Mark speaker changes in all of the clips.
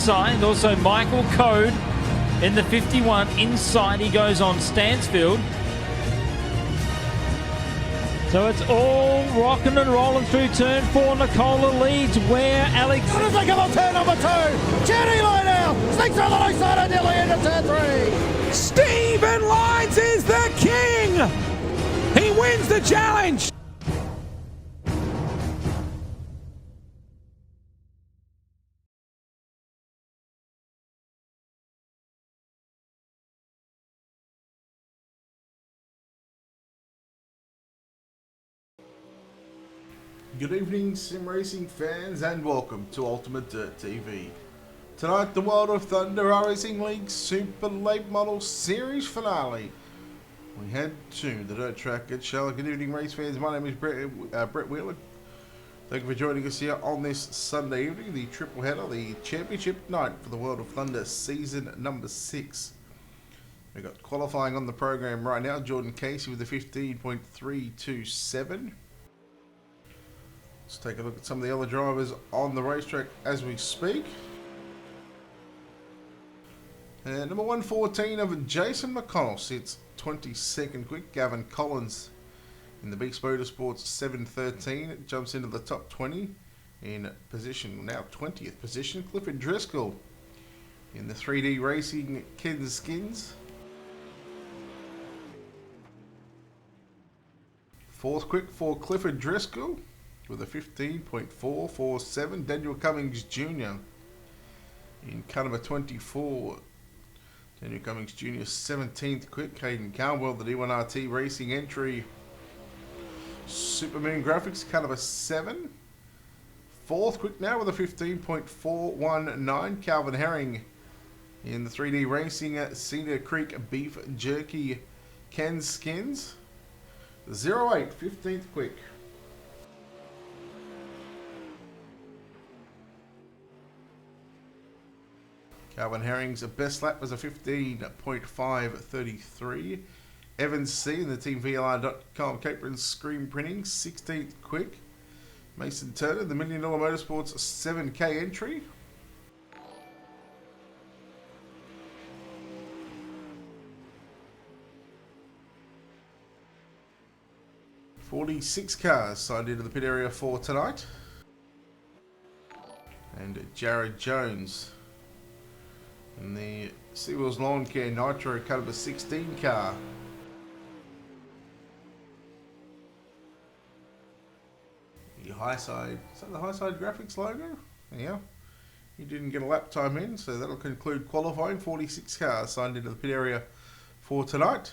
Speaker 1: inside. Also Michael Code in the 51. Inside he goes on Stansfield. So it's all rocking and rolling through turn 4. Nicola leads where Alex...
Speaker 2: As they come on turn number 2, Jenny Lionel sneaks on the low side of Dilly into turn 3.
Speaker 3: Stephen Lyons is the king! He wins the challenge!
Speaker 4: Good evening, sim racing fans, and welcome to Ultimate Dirt TV. Tonight, the World of Thunder Racing League Super Late Model Series finale. We head to the dirt track at Charlotte. Good evening, race fans. My name is Brett Wheeler. Thank you for joining us here on this Sunday evening, the triple header, the championship night for the World of Thunder season number 6. We've got qualifying on the program right now. Jordan Casey with a 15.327. Let's take a look at some of the other drivers on the racetrack as we speak. Number 114 of Jason McConnell sits 22nd quick. Gavin Collins in the Beast Motorsports 713 jumps into the top 20 in position, now 20th position. Clifford Driscoll in the 3D Racing Ken Skins. 4th quick for Clifford Driscoll with a 15.447. Daniel Cummings Jr. in car number 24. Daniel Cummings Jr. 17th quick. Hayden Carwell, the D1RT Racing entry. Supermoon Graphics, car number 7. 4th quick now with a 15.419. Calvin Herring in the 3D Racing Cedar Creek Beef Jerky Ken Skins. 08, 15th quick. Calvin Herring's best lap was a 15.533. Evans C in the TeamVLR.com Capron screen printing, 16th quick. Mason Turner, the $1 Million Motorsports 7K entry. "46 cars signed into the pit area for tonight." And Jared Jones in the Seawheels Lawn Care Nitro car number 16 car. The Highside, is that the Highside Graphics logo? Yeah. He didn't get a lap time in, so that'll conclude qualifying. 46 cars signed into the pit area for tonight.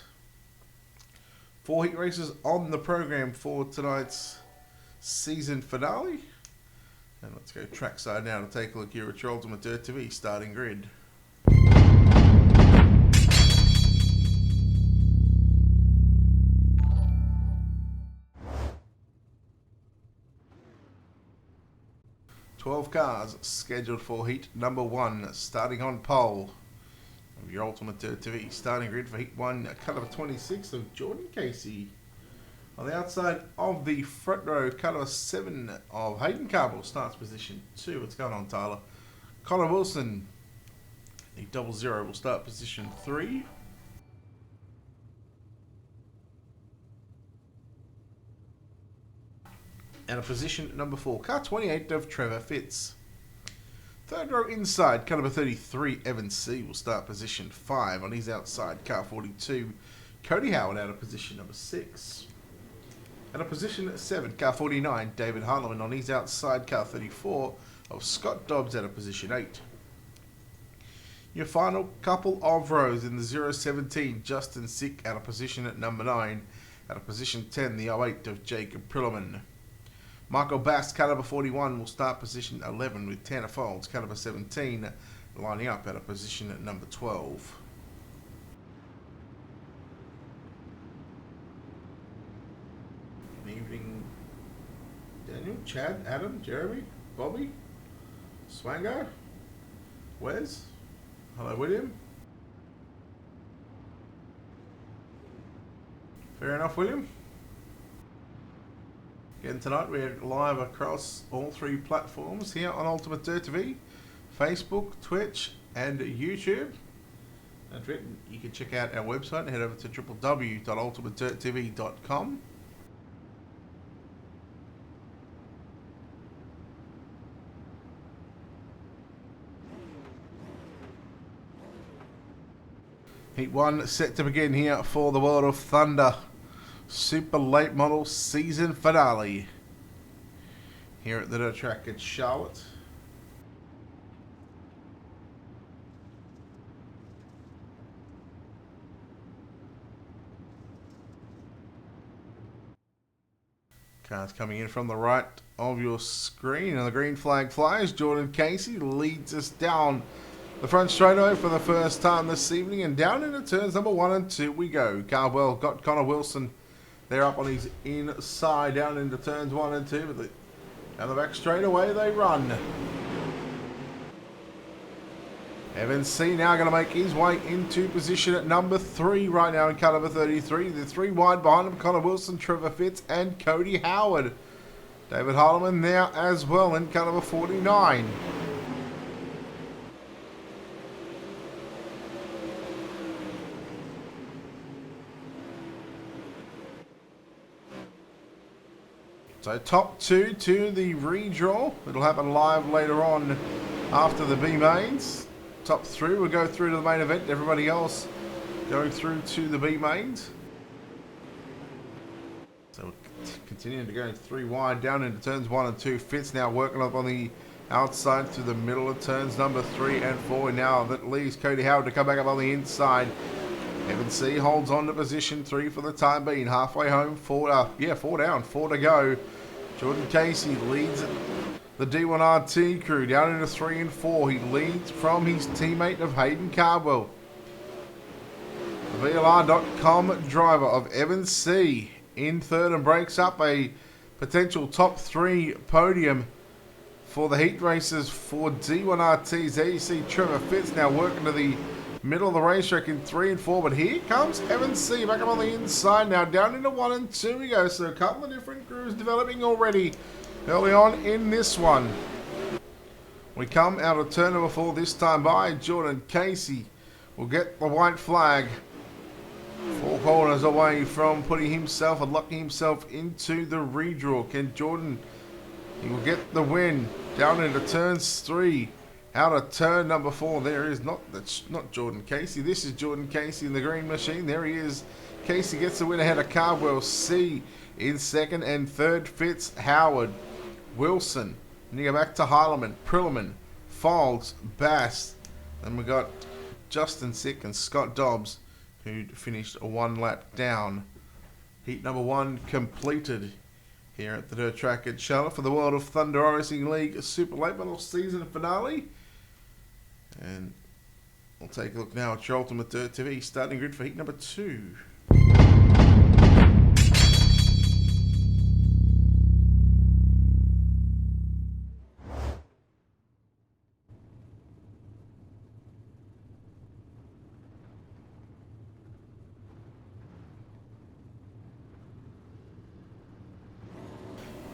Speaker 4: 4 heat races on the program for tonight's season finale. And let's go trackside now to take a look here at your Ultimate Dirt TV starting grid. Cars scheduled for heat number 1, starting on pole of your Ultimate Dirt TV starting grid for heat 1, car number 26 of Jordan Casey. On the outside of the front row, car number 7 of Hayden Carwell starts position 2. What's going on, Tyler? Connor Wilson, the 00 will start position 3. And a position number 4, car 28 of Trevor Fitz. Third row inside, car number 33, Evan C. will start position 5. On his outside, car 42, Cody Howard out of position number 6. And a position 7, car 49, David Harleman. On his outside, car 34 of Scott Dobbs out of position 8. Your final couple of rows in the 017, Justin Sick out of position at number 9. Out of position 10, the 08 of Jacob Prillerman. Michael Bass, car number 41, will start position 11 with Tanner Folds, car number 17, lining up at a position at number 12. Good evening, Daniel, Chad, Adam, Jeremy, Bobby, Swango, Wes. Hello, William. Fair enough, William. Again tonight we're live across all 3 platforms here on Ultimate Dirt TV Facebook, Twitch, and YouTube. That's it. You can check out our website and head over to www.ultimatedirttv.com. Heat 1 set to begin here for the World of Thunder Super Late Model Season Finale here at the dirt track at Charlotte. Cars coming in from the right of your screen, and the green flag flies. Jordan Casey leads us down the front straightaway for the first time this evening, and down into turns number 1 and 2 we go. Cardwell got Connor Wilson there up on his inside, down into turns 1 and 2, but down the back straightaway they run. Evan C now going to make his way into position at number 3 right now in car number 33. The 3 wide behind him, Connor Wilson, Trevor Fitz, and Cody Howard. David Harleman there as well in car number 49. So top 2 to the redraw. It'll happen live later on after the B mains. Top 3 will go through to the main event. Everybody else going through to the B mains. So continuing to go 3 wide down into turns 1 and 2. Fitz now working up on the outside through the middle of turns number 3 and 4. Now that leaves Cody Howard to come back up on the inside. Evan C holds on to position 3 for the time being. Halfway home, 4 down, 4 to go. Jordan Casey leads the D1RT crew down into 3 and 4. He leads from his teammate of Hayden Cardwell. The VLR.com driver of Evan C in third and breaks up a potential top 3 podium for the heat races for D1RTs. There you see Trevor Fitz now working to the middle of the racetrack in 3 and 4, but here comes Evan C back up on the inside now, down into 1 and 2 we go. So a couple of different crews developing already early on in this one. We come out of turn number 4 this time by Jordan Casey. Will get the white flag 4 corners away from putting himself and locking himself into the redraw. Can Jordan, he will get the win down into turns 3. Out of turn number 4, that's not Jordan Casey. This is Jordan Casey in the green machine. There he is. Casey gets the win ahead of Cardwell. C in second, and third Fitz, Howard, Wilson. And you go back to Heileman, Prilliman, Folds, Bass. Then we got Justin Sick and Scott Dobbs, who finished a 1 lap down. Heat number 1 completed here at the dirt track at Charlotte for the World of Thunder Racing League Super Late Model Season Finale. And we'll take a look now at your Ultimate Dirt TV starting grid for heat number 2.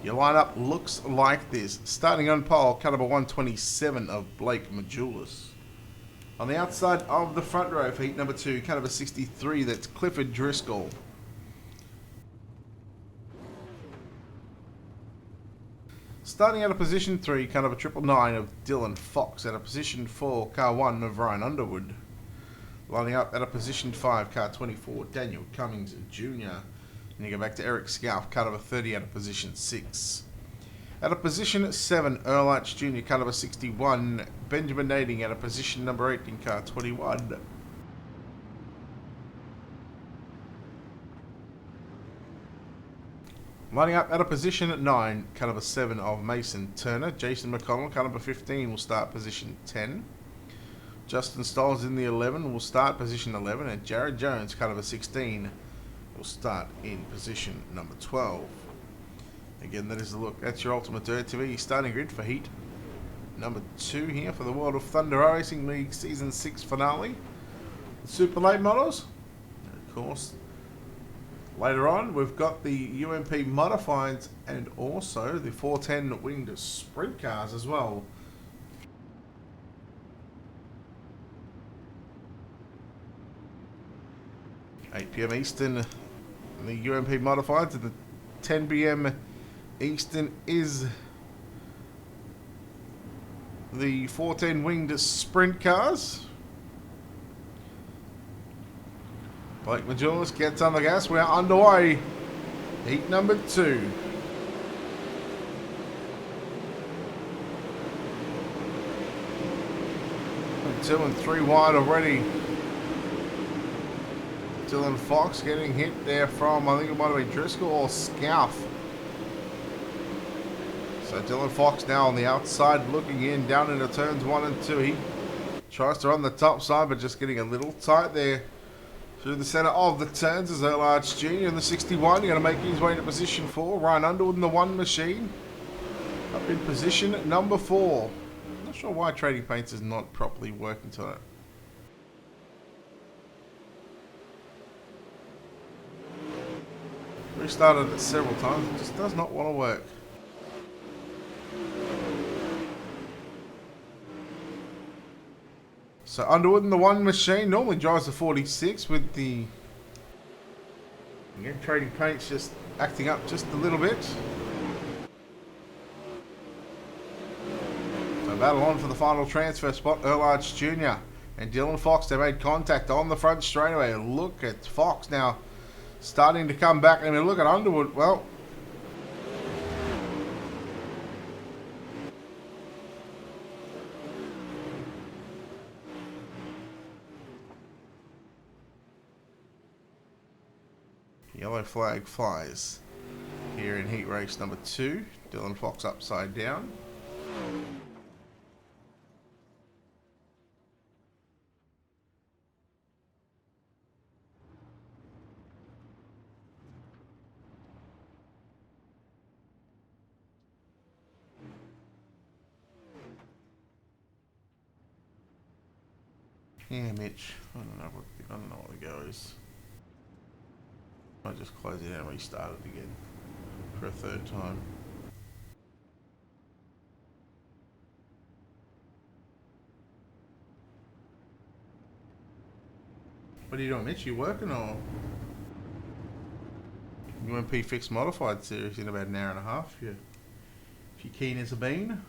Speaker 4: Your lineup looks like this. Starting on pole, car number 127 of Blake Majulis. On the outside of the front row for heat number 2, car number 63, that's Clifford Driscoll. Starting out of position 3, car number 999 of Dylan Fox. Out of position 4, car 1 of Ryan Underwood. Lining up at a position 5, car 24, Daniel Cummings Jr. And you go back to Eric Scalf, car number 30 out of position 6. Out of position 7, Earl Arch Jr., car number 61, Benjamin Nading out of position number 8 in car 21. Lining up at a position at 9, car number 7 of Mason Turner. Jason McConnell, car number 15, will start position 10. Justin Stolz in the 11 will start position 11, and Jared Jones, car number 16, will start in position number 12. Again, that is a look at your Ultimate Dirt TV starting grid for heat number 2 here for the World of Thunder Racing League Season 6 finale. The Super Late Models. And of course, later on, we've got the UMP Modifieds and also the 410 winged sprint cars as well. 8 p.m. Eastern, the UMP modifieds, and the 10 p.m. Eastern is the 410 winged sprint cars. Blake Majulis gets on the gas. We're underway. Heat number 2. 2 and 3 wide already. Dylan Fox getting hit there from, I think it might have been Driscoll or Scalf. So Dylan Fox now on the outside looking in, down into turns 1 and 2. He tries to run the top side, but just getting a little tight there. Through the centre of the turns is Earl Arch Jr. in the 61. Going to make his way into position 4. Ryan Underwood in the 1 machine. Up in position number 4. Not sure why Trading Paints is not properly working tonight. Restarted it several times. It just does not want to work. So Underwood in the 1 machine normally drives the 46 with the Trading Paints just acting up just a little bit. So battle on for the final transfer spot. Earl Arch Jr. and Dylan Fox, they made contact on the front straightaway. Look at Fox now starting to come back. I mean, look at Underwood. Well, yellow flag flies here in heat race number 2. Dylan Fox upside down. Yeah, Mitch. I don't know what the go is. I just closed it out and restarted again for a 3rd time. What are you doing, Mitch? You working or? UMP Fixed Modified series in about an hour and a half. If you're keen as a bean.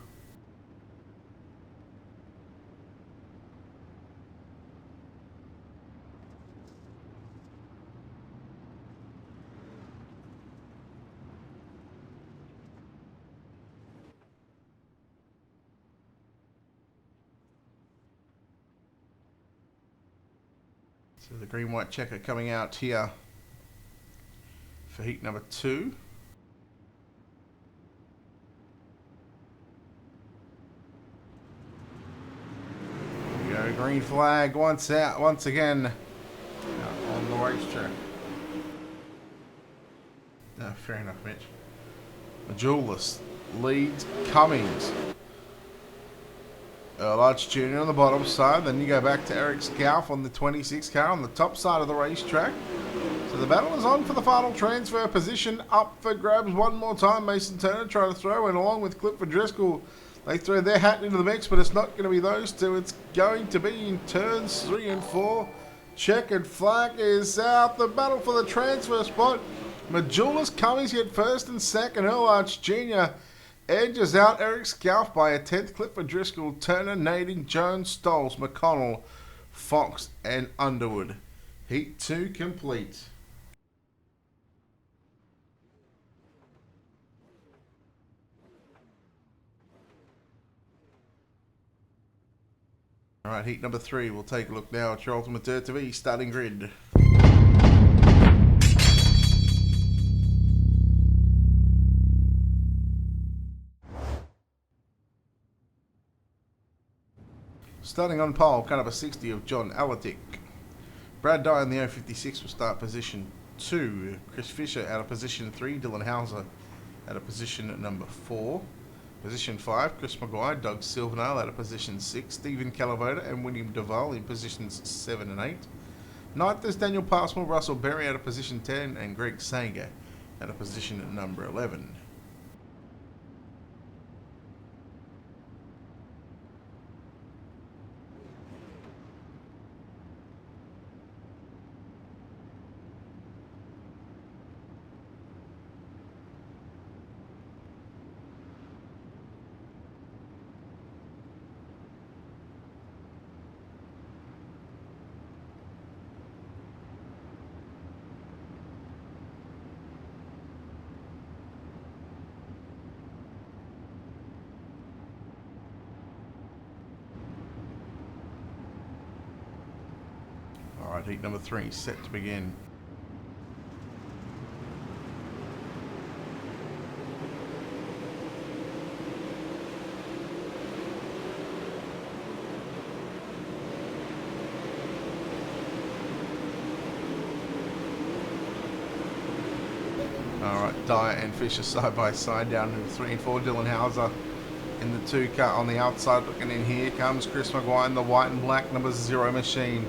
Speaker 4: So the green white checker coming out here for heat number 2. There we go, green flag once again out on the racetrack. No, fair enough, Mitch. Majulis leads Cummings. Earl Arch Jr. on the bottom side. Then you go back to Eric Scalf on the 26 car on the top side of the racetrack. So the battle is on for the final transfer position. Up for grabs one more time. Mason Turner trying to throw in along with Clifford Driscoll. They throw their hat into the mix, but it's not going to be those two. It's going to be in turns 3 and 4. Checkered flag is out. The battle for the transfer spot. Majulis Cummings get 1st and 2nd. Earl Arch Jr. edges out Eric Scalf by a 10th. Clifford Driscoll, Turner, Nading, Jones, Stoles, McConnell, Fox and Underwood. Heat 2 complete. Alright, heat number 3. We'll take a look now at your Ultimate Dirt TV starting grid. Starting on pole, cut up a 60 of John Alatic. Brad Dye in the 056 will start position 2. Chris Fisher out of position 3. Dylan Hauser out of position number 4. Position 5, Chris Maguire, Doug Silvernail out of position 6. Stephen Calavoda and William Duval in positions 7 and 8. 9th is Daniel Passmore, Russell Berry out of position 10. And Greg Sanger out of position number 11. Alright, heat number 3 set to begin. Alright, Dyer and Fisher side by side down in 3 and 4. Dylan Hauser in the 2 car on the outside looking in. Here comes Chris Maguire in the white and black number 0 machine.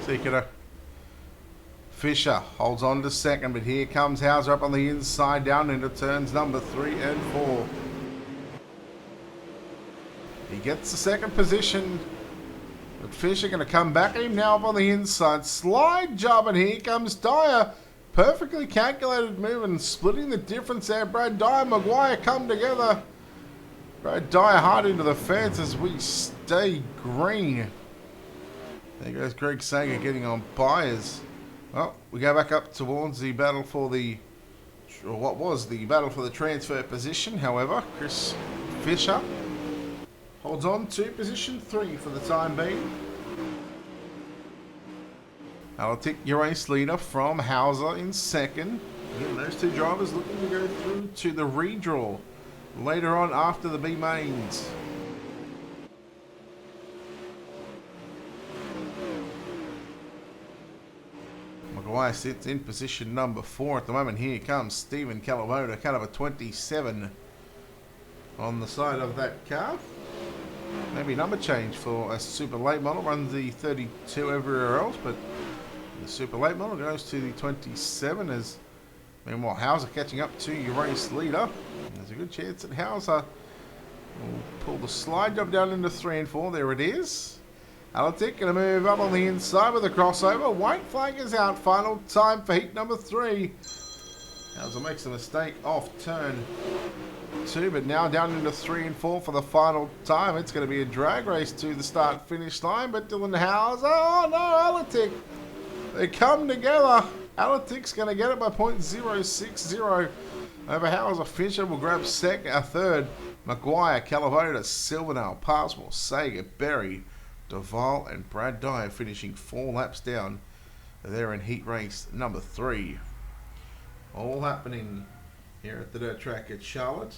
Speaker 4: Seeker Fisher holds on to second, but here comes Hauser up on the inside down into turns number 3 and 4. He gets the second position, but Fisher going to come back at him now up on the inside. Slide job, and here comes Dyer. Perfectly calculated move and splitting the difference there. Brad Dyer, Maguire come together. Brad Dyer hard into the fence as we stay green. There goes Greg Sager getting on Byers. Well, we go back up towards the battle for the, or what was the battle for the transfer position. However, Chris Fisher holds on to position 3 for the time being. Alatik, your race leader from Hauser in second. Again, those 2 drivers looking to go through to the redraw later on after the B mains. Maguire sits in position number 4 at the moment. Here comes Stephen Calavoda, car number 27 on the side of that car. Maybe number change for a super late model. Runs the 32 everywhere else, but the super late model goes to the 27 as meanwhile Hauser catching up to your race leader. There's a good chance that Hauser will pull the slide job down into 3 and 4. There it is. Alatik going to move up on the inside with a crossover. White flag is out. Final time for heat number 3. Hauser makes a mistake off turn 2, but now down into 3 and 4 for the final time. It's going to be a drag race to the start-finish line, but Dylan Hauser, oh no, Alatik. They come together. Alatik's going to get it by .060 over Hauser. Fisher will grab third. Maguire, Calavoda, Silvernail, Passmore, Sager, Berry, Duval and Brad Dyer finishing 4 laps down there in heat race number 3. All happening here at the dirt track at Charlotte.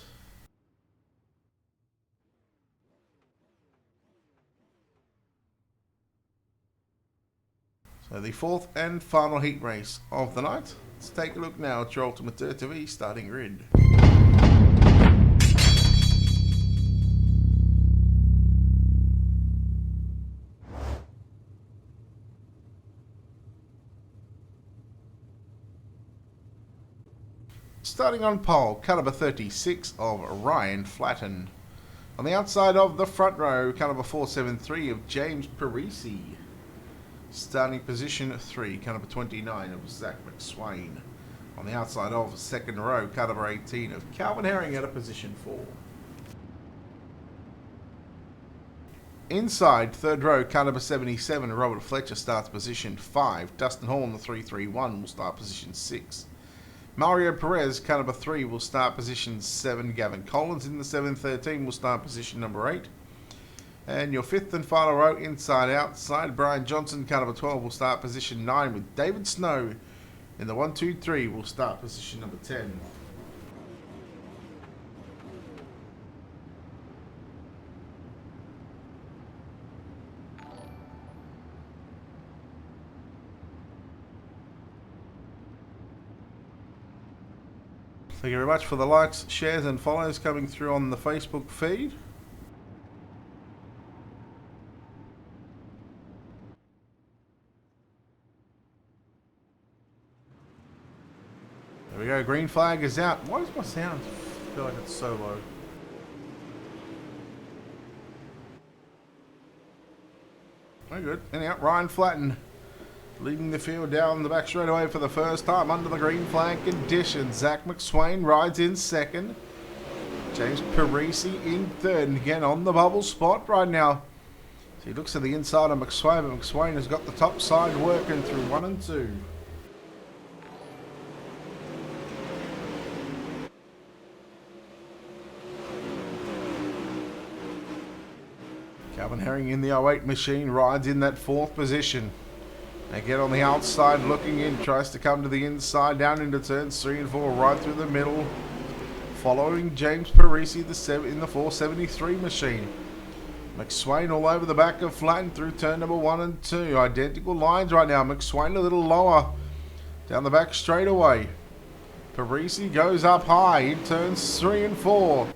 Speaker 4: So the 4th and final heat race of the night. Let's take a look now at your Ultimate Dirt TV starting grid. Starting on pole, car number 36 of Ryan Flatten. On the outside of the front row, car number 473 of James Parisi. Starting position 3, car number 29 of Zach McSwain. On the outside of second row, car number 18 of Calvin Herring out of position 4. Inside third row, car number 77, Robert Fletcher starts position 5. Dustin Hall in the 331 will start position 6. Mario Perez, car number 3, will start position 7. Gavin Collins in the 713 will start position number 8. And your 5th and final row, inside outside, Brian Johnson, car number 12, will start position 9, with David Snow in the 123 will start position number 10. Thank you very much for the likes, shares and follows coming through on the Facebook feed. There we go, green flag is out. Why does my sound feel like it's so low? Very good. Anyhow, Ryan Flatten leading the field down the back straightaway for the first time under the green flag conditions. Zach McSwain rides in second. James Parisi in third. And again on the bubble spot right now. So he looks at the inside of McSwain, but McSwain has got the top side working through 1 and 2. Calvin Herring in the 08 machine rides in that 4th position. They get on the outside, looking in, tries to come to the inside, down into turns 3 and 4, right through the middle. Following James Parisi in the 473 machine. McSwain all over the back of Flatton through turn number 1 and 2. Identical lines right now. McSwain a little lower down the back straightaway. Parisi goes up high in turns 3 and 4.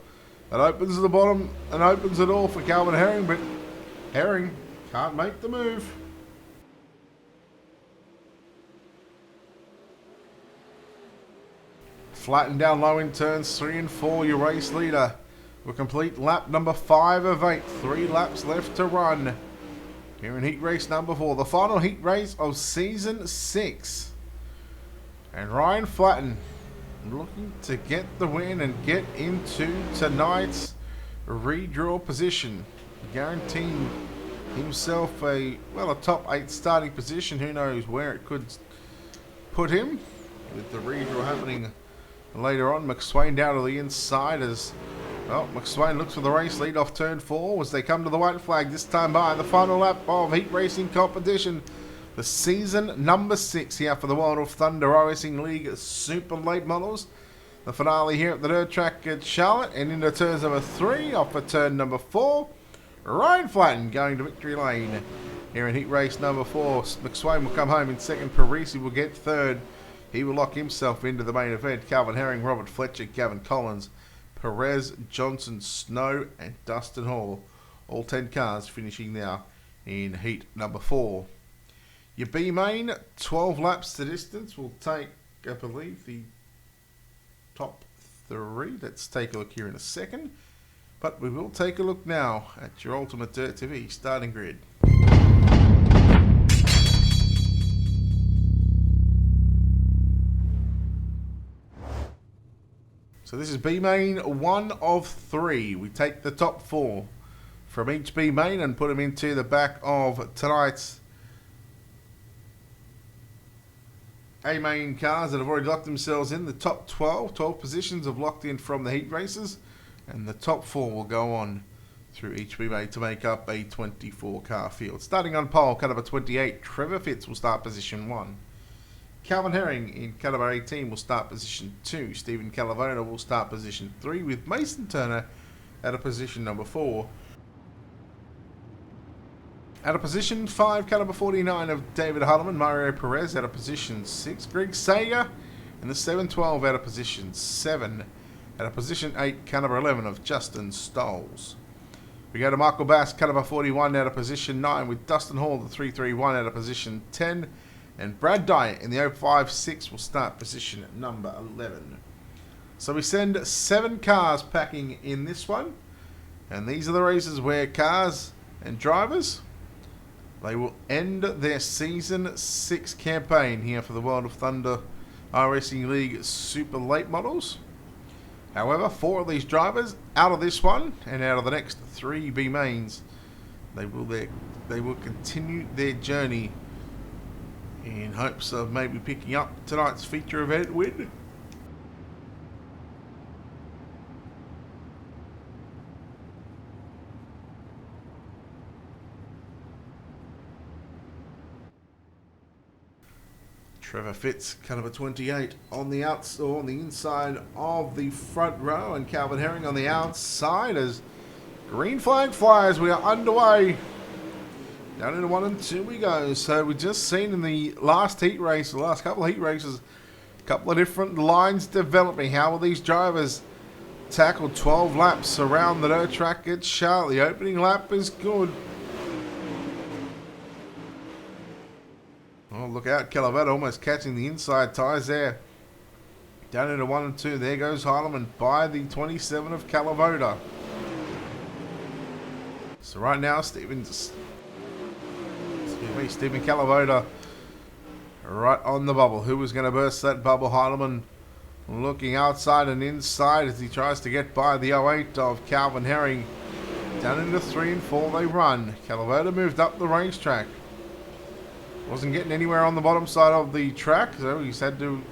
Speaker 4: It opens the bottom and opens the door for Calvin Herring, but Herring can't make the move. Flatten down low in turns 3 and 4. Your race leader will complete lap number 5 of 8. 3 laps left to run here in heat race number 4. The final heat race of season 6. And Ryan Flatten looking to get the win and get into tonight's redraw position. Guaranteeing himself a top 8 starting position. Who knows where it could put him with the redraw happening later on. McSwain down to the inside as McSwain looks for the race lead off turn 4 as they come to the white flag this time by the final lap of heat racing competition. The season number 6 here for the World of Thunder Racing League Super Late Models. The finale here at the dirt track at Charlotte, and into turns number 3 off for turn number 4. Ryan Flatten going to victory lane here in heat race number 4. McSwain will come home in second. Parisi will get third. He will lock himself into the main event. Calvin Herring, Robert Fletcher, Gavin Collins, Perez, Johnson, Snow and Dustin Hall. All 10 cars finishing now in heat number 4. Your B main, 12 laps to distance, will take, I believe, the top 3. Let's take a look here in a second. But we will take a look now at your Ultimate Dirt TV starting grid. So this is B main 1 of 3. We take the top 4 from each B main and put them into the back of tonight's A main cars that have already locked themselves in. The top 12 positions have locked in from the heat races, and the top 4 will go on through each B main to make up a 24 car field. Starting on pole, car number 28, Trevor Fitz will start position 1. Calvin Herring in car number 18 will start position 2. Stephen Calavona will start position 3, with Mason Turner at a position number 4. At a position 5, car number 49 of David Hulleman, Mario Perez at a position 6. Greg Sager in the 712 at a position 7. At a position 8, car number 11 of Justin Stolz. We go to Michael Bass, car number 41 at a position 9, with Dustin Hall, the 331 at a position 10. And Brad Dye in the 056 will start position number 11. So we send 7 cars packing in this one. And these are the races where cars and drivers, they will end their Season 6 campaign here for the World of Thunder iRacing League Super Late Models. However, 4 of these drivers out of this one and out of the next 3 B mains, they will continue their journey in hopes of maybe picking up tonight's feature event win. Trevor Fitz, car number 28, on the inside of the front row, and Calvin Herring on the outside as green flag flies. We are underway. Down into 1 and 2 we go. So we've just seen in the last heat race, the last couple of heat races, a couple of different lines developing. How will these drivers tackle 12 laps around the dirt track at Charlotte? The opening lap is good. Oh, look out, Calavetta almost catching the inside tyres there. Down into 1 and 2. There goes Heilemann by the 27 of Calavota. So right now, Stephen Calavota right on the bubble. Who was going to burst that bubble? Heilemann looking outside and inside as he tries to get by the 08 of Calvin Herring. Down into 3 and 4 they run. Calavota moved up the racetrack. Wasn't getting anywhere on the bottom side of the track, so he's had to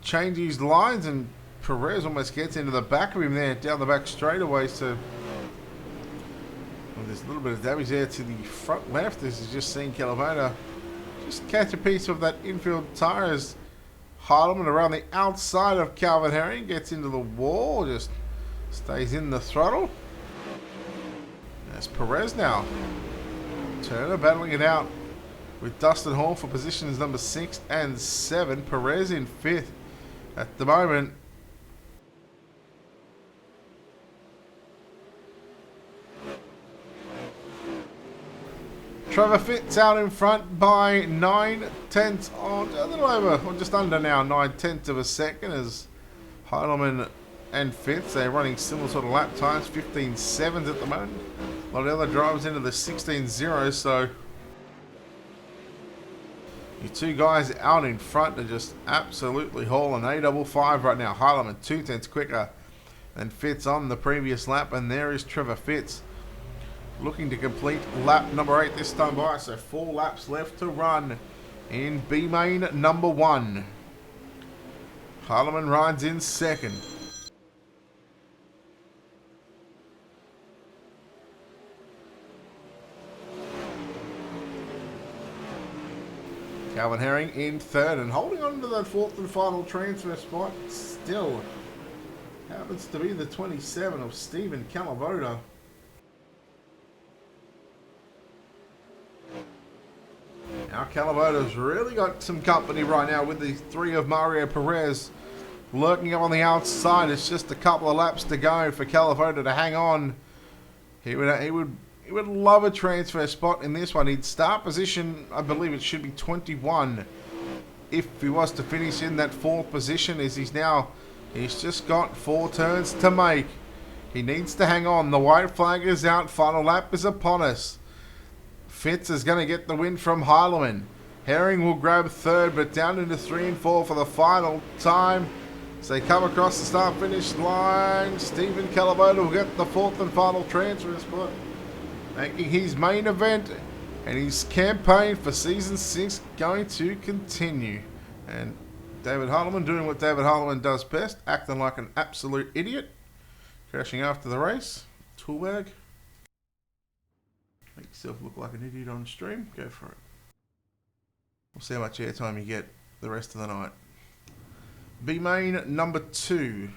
Speaker 4: change his lines, and Perez almost gets into the back of him there, down the back straightaways. So Well, there's a little bit of damage there to the front left. This is just seeing Calavoda just catch a piece of that infield tyre as Heilemann around the outside of Calvin Herring gets into the wall, just stays in the throttle. There's Perez now. Turner battling it out with Dustin Hall for positions number 6 and 7. Perez in 5th at the moment. Trevor Fitz out in front by 9/10 on a little over, or just under now, 9/10 of a second as Heilemann and Fitz, they're running similar sort of lap times, 15.7s at the moment. A lot of the other drivers into the 16.0s, so your two guys out in front are just absolutely hauling A55 right now. Heilemann 2/10 quicker than Fitz on the previous lap, and there is Trevor Fitz looking to complete lap number 8 this time by, so 4 laps left to run in B main number 1. Heilemann rides in 2nd. Calvin Herring in 3rd and holding on to that 4th and final transfer spot still happens to be the 27 of Stephen Calavoda. Now Calavoda's really got some company right now with the 3 of Mario Perez lurking up on the outside. It's just a couple of laps to go for Calavoda to hang on. He would love a transfer spot in this one. He'd start position, I believe it should be 21 if he was to finish in that 4th position, as he's just got 4 turns to make. He needs to hang on. The white flag is out. Final lap is upon us. Fitz is going to get the win from Heilemann. Herring will grab 3rd, but down into 3 and 4 for the final time. As they come across the start-finish line, Stephen Calavoda will get the 4th and final transfer spot, making his main event and his campaign for Season 6 going to continue. And David Heilemann doing what David Heilemann does best, acting like an absolute idiot, crashing after the race. Toolbag. Make yourself look like an idiot on stream. Go for it. We'll see how much airtime you get the rest of the night. B main number 2.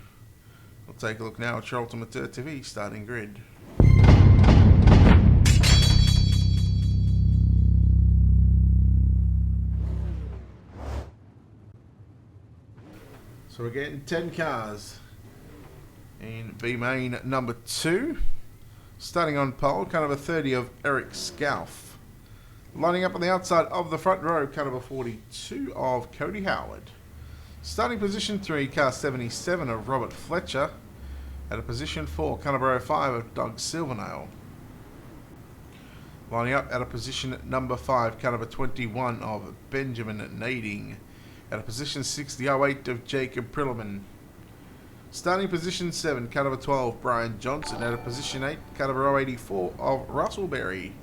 Speaker 4: We'll take a look now at your Ultimate Dirt TV starting grid. So we're getting 10 cars in B main number 2. Starting on pole, car number 30 of Eric Scalf. Lining up on the outside of the front row, car number 42 of Cody Howard. Starting position 3, car 77 of Robert Fletcher. At a position 4, car number 05 of Doug Silvernail. Lining up at a position number 5, car number 21 of Benjamin Nading. At a position 6, the 08 of Jacob Prillerman. Starting position 7, car number 12, Brian Johnson. At a position 8, car number 084 of Russell Berry.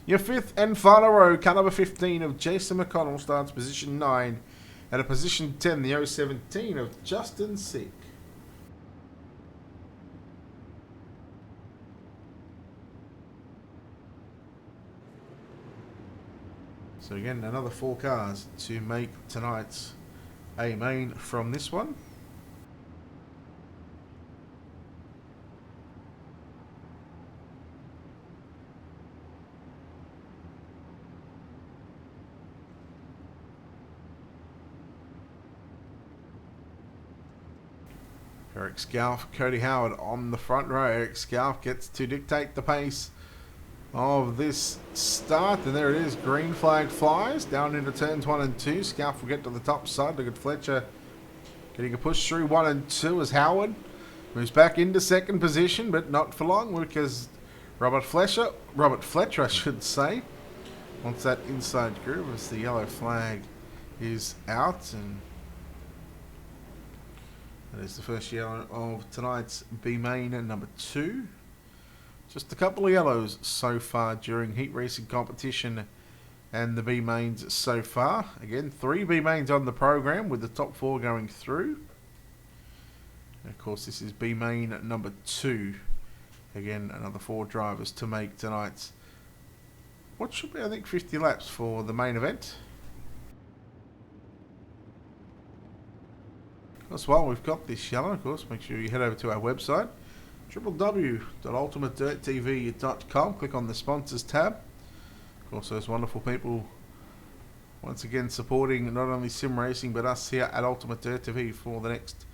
Speaker 4: Your 5th and final row, car number 15 of Jason McConnell starts position 9. At a position 10, the 017 of Justin Sick. So again, another 4 cars to make tonight's A main from this one. Eric Scalf, Cody Howard on the front row. Eric Scalf gets to dictate the pace of this start, and there it is. Green flag flies down into turns 1 and 2. Scalf will get to the top side. Look at Fletcher getting a push through 1 and 2 as Howard moves back into 2nd position, but not for long because Robert Fletcher I should say, wants that inside groove as the yellow flag is out, and that is the first yellow of tonight's B main and number 2. Just a couple of yellows so far during heat racing competition and the B mains so far. Again, 3 B mains on the program with the top 4 going through. And of course, this is B main number 2. Again, another 4 drivers to make tonight's, what should be, I think, 50 laps for the main event. Of course, while we've got this yellow, of course, make sure you head over to our website, www.ultimatedirttv.com. Click on the sponsors tab. Of course, those wonderful people once again supporting not only sim racing but us here at Ultimate Dirt TV for the next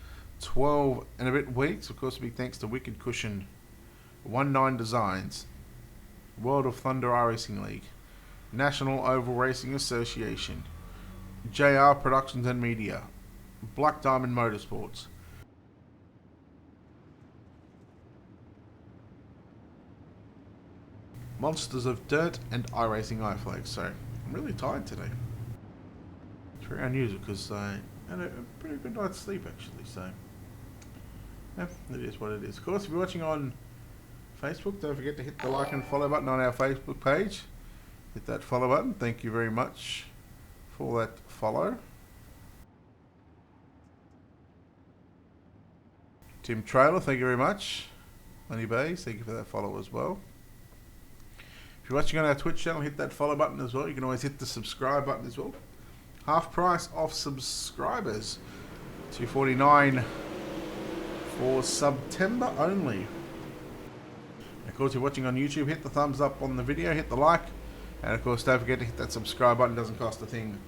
Speaker 4: 12 and a bit weeks. Of course, big thanks to Wicked Cushion, 19 Designs, World of Thunder iRacing League, National Oval Racing Association, JR Productions and Media, Black Diamond Motorsports, Monsters of Dirt, and iRacing iFlag. So, I'm really tired today. It's very unusual because I had a pretty good night's sleep actually, so yeah, it is what it is. Of course, if you're watching on Facebook, don't forget to hit the like and follow button on our Facebook page. Hit that follow button. Thank you very much for that follow. Tim Trailer, thank you very much. Honey Bays, thank you for that follow as well. If you're watching on our Twitch channel, hit that follow button as well. You can always hit the subscribe button as well. Half price off subscribers, $2.49 for September only. Of course, if you're watching on YouTube, hit the thumbs up on the video, hit the like, and of course, don't forget to hit that subscribe button. It doesn't cost a thing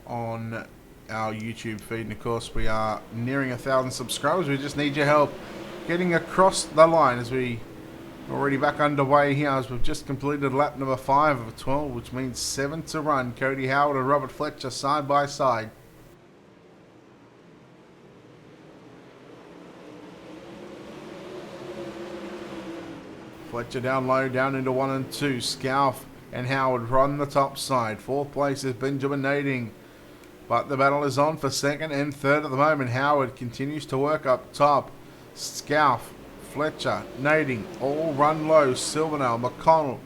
Speaker 4: on our YouTube feed. And of course, we are nearing 1,000 subscribers. We just need your help getting across the line, as we are already back underway here, as we've just completed lap number 5 of 12, which means 7 to run. Cody Howard and Robert Fletcher side by side. Fletcher down low, down into 1 and 2. Scalf and Howard run the top side. 4th place is Benjamin Nading, but the battle is on for 2nd and 3rd at the moment. Howard continues to work up top. Scalf, Fletcher, Nading, all run low. Silvernail, McConnell,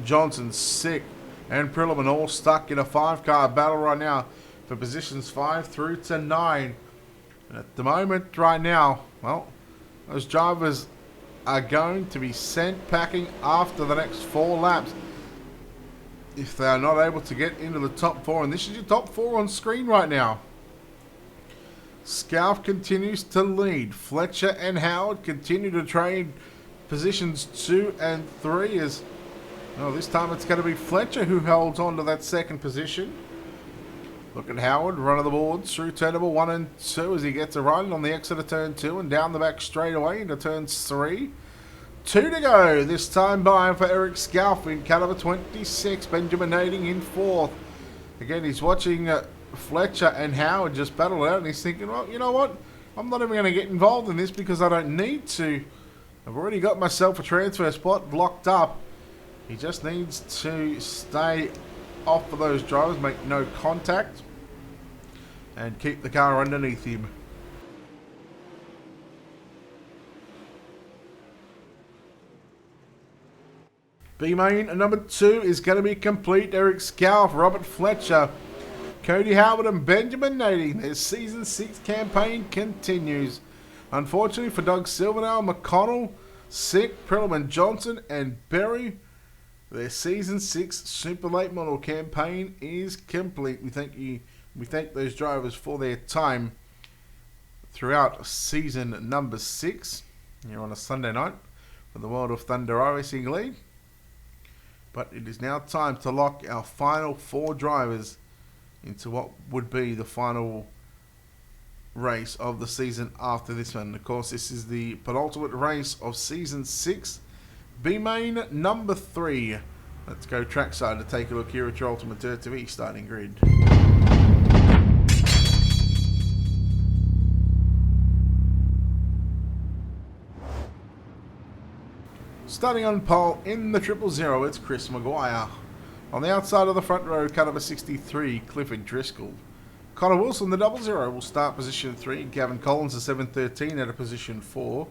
Speaker 4: Johnson, Sick, and Prilliman all stuck in a 5-car battle right now for positions 5 through to 9. And at the moment right now, well, those drivers are going to be sent packing after the next 4 laps if they are not able to get into the top 4. And this is your top 4 on screen right now. Scalf continues to lead. Fletcher and Howard continue to trade positions 2 and 3. As well, this time it's going to be Fletcher who holds on to that 2nd position. Look at Howard, run of the boards through turn number 1 and 2 as he gets a run on the exit of turn 2 and down the back straight away into turns 3. 2 to go, this time by for Eric Scalf in car number 26. Benjamin Nading in 4th. Again, he's watching Fletcher and Howard just battle out, and he's thinking, well, you know what? I'm not even going to get involved in this because I don't need to. I've already got myself a transfer spot blocked up. He just needs to stay off of those drivers, make no contact, and keep the car underneath him. B main number 2 is going to be complete. Eric Scalf, Robert Fletcher, Cody Howard and Benjamin Nading. Their season 6 campaign continues. Unfortunately for Doug Silvernail, McConnell, Sick, Perelman, Johnson and Berry, their season 6 super late model campaign is complete. We thank those drivers for their time throughout season number 6 here on a Sunday night for the World of Thunder iRacing League. But it is now time to lock our final 4 drivers into what would be the final race of the season after this one. Of course, this is the penultimate race of season 6, B main number 3. Let's go trackside to take a look here at your Ultimate Dirt TV starting grid. Starting on pole in the 000, it's Chris Maguire. On the outside of the front row, car number 63, Clifford Driscoll. Connor Wilson, the 00, will start position 3. Gavin Collins, the 713, at a position 4.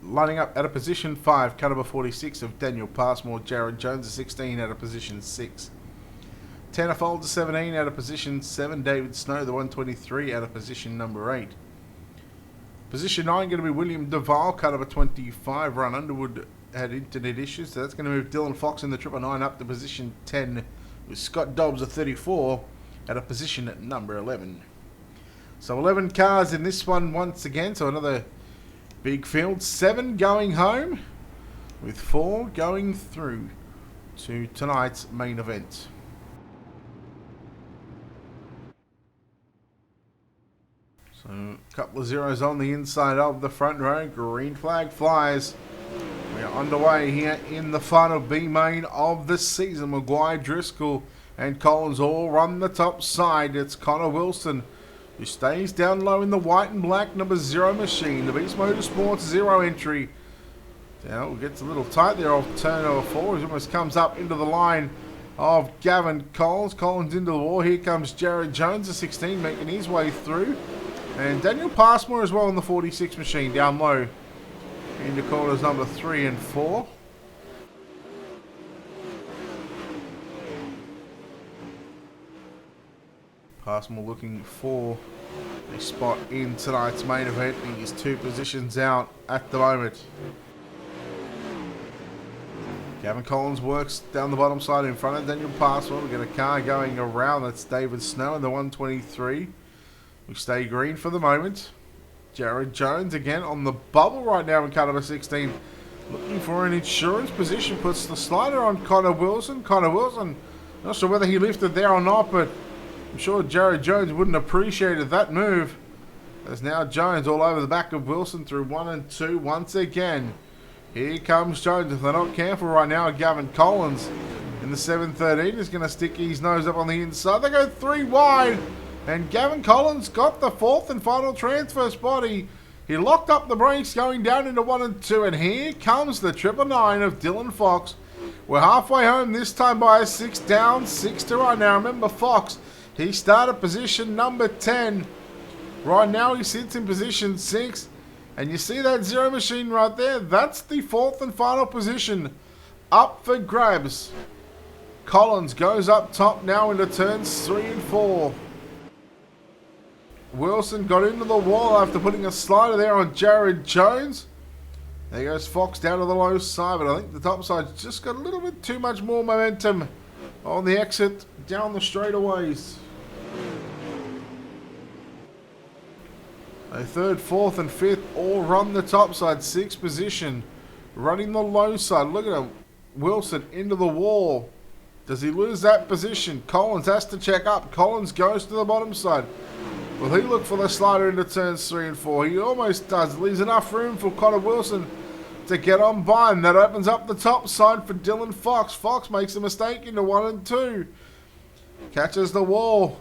Speaker 4: lining up at a position 5, cut number 46 of Daniel Passmore. Jared Jones, a 16, at a position 6. Tanner Fold, a 17, at a position 7. David Snow, the 123, at a position number 8. Position 9 going to be William Duval, cut number 25. Ron Underwood had internet issues, so that's going to move Dylan Fox in the 999 up to position 10 with Scott Dobbs, a 34, at a position at number 11. So 11 cars in this one once again, so another big field. 7 going home with 4 going through to tonight's main event. So a couple of zeros on the inside of the front row. Green flag flies. We are underway here in the final B main of the season. Maguire, Driscoll and Collins all run the top side. It's Connor Wilson who stays down low in the white and black number 0 machine. The Beast Motorsports 0 entry. Now it gets a little tight there off turn over 4. He almost comes up into the line of Gavin Collins. Collins into the wall. Here comes Jared Jones, a 16, making his way through. And Daniel Passmore as well in the 46 machine down low into corners number 3 and 4. Passmore looking for a spot in tonight's main event. He is 2 positions out at the moment. Gavin Collins works down the bottom side in front of Daniel Passmore. We get a car going around. That's David Snow in the 123. We stay green for the moment. Jared Jones again on the bubble right now in car number 16. Looking for an insurance position. Puts the slider on Connor Wilson. Connor Wilson, not sure whether he lifted there or not, but I'm sure Jared Jones wouldn't have appreciated that move. There's now Jones all over the back of Wilson through 1 and 2 once again. Here comes Jones. If they're not careful right now, Gavin Collins in the 713 is going to stick his nose up on the inside. They go 3 wide. And Gavin Collins got the 4th and final transfer spot. He locked up the brakes going down into 1 and 2. And here comes the 999 of Dylan Fox. We're halfway home this time by a 6 down, 6 to right now. Remember Fox, he started position number 10. Right now he sits in position 6. And you see that 0 machine right there? That's the 4th and final position up for grabs. Collins goes up top now into turns 3 and 4. Wilson got into the wall after putting a slider there on Jared Jones. There goes Fox down to the low side, but I think the top side's just got a little bit too much more momentum on the exit down the straightaways. A 3rd, 4th and 5th all run the top side. 6th position running the low side. Look at him. Wilson into the wall. Does he lose that position? Collins has to check up. Collins goes to the bottom side. Will he look for the slider into turns 3 and 4? He almost does. Leaves enough room for Connor Wilson to get on by him. That opens up the top side for Dylan Fox. Fox makes a mistake into 1 and 2. Catches the wall.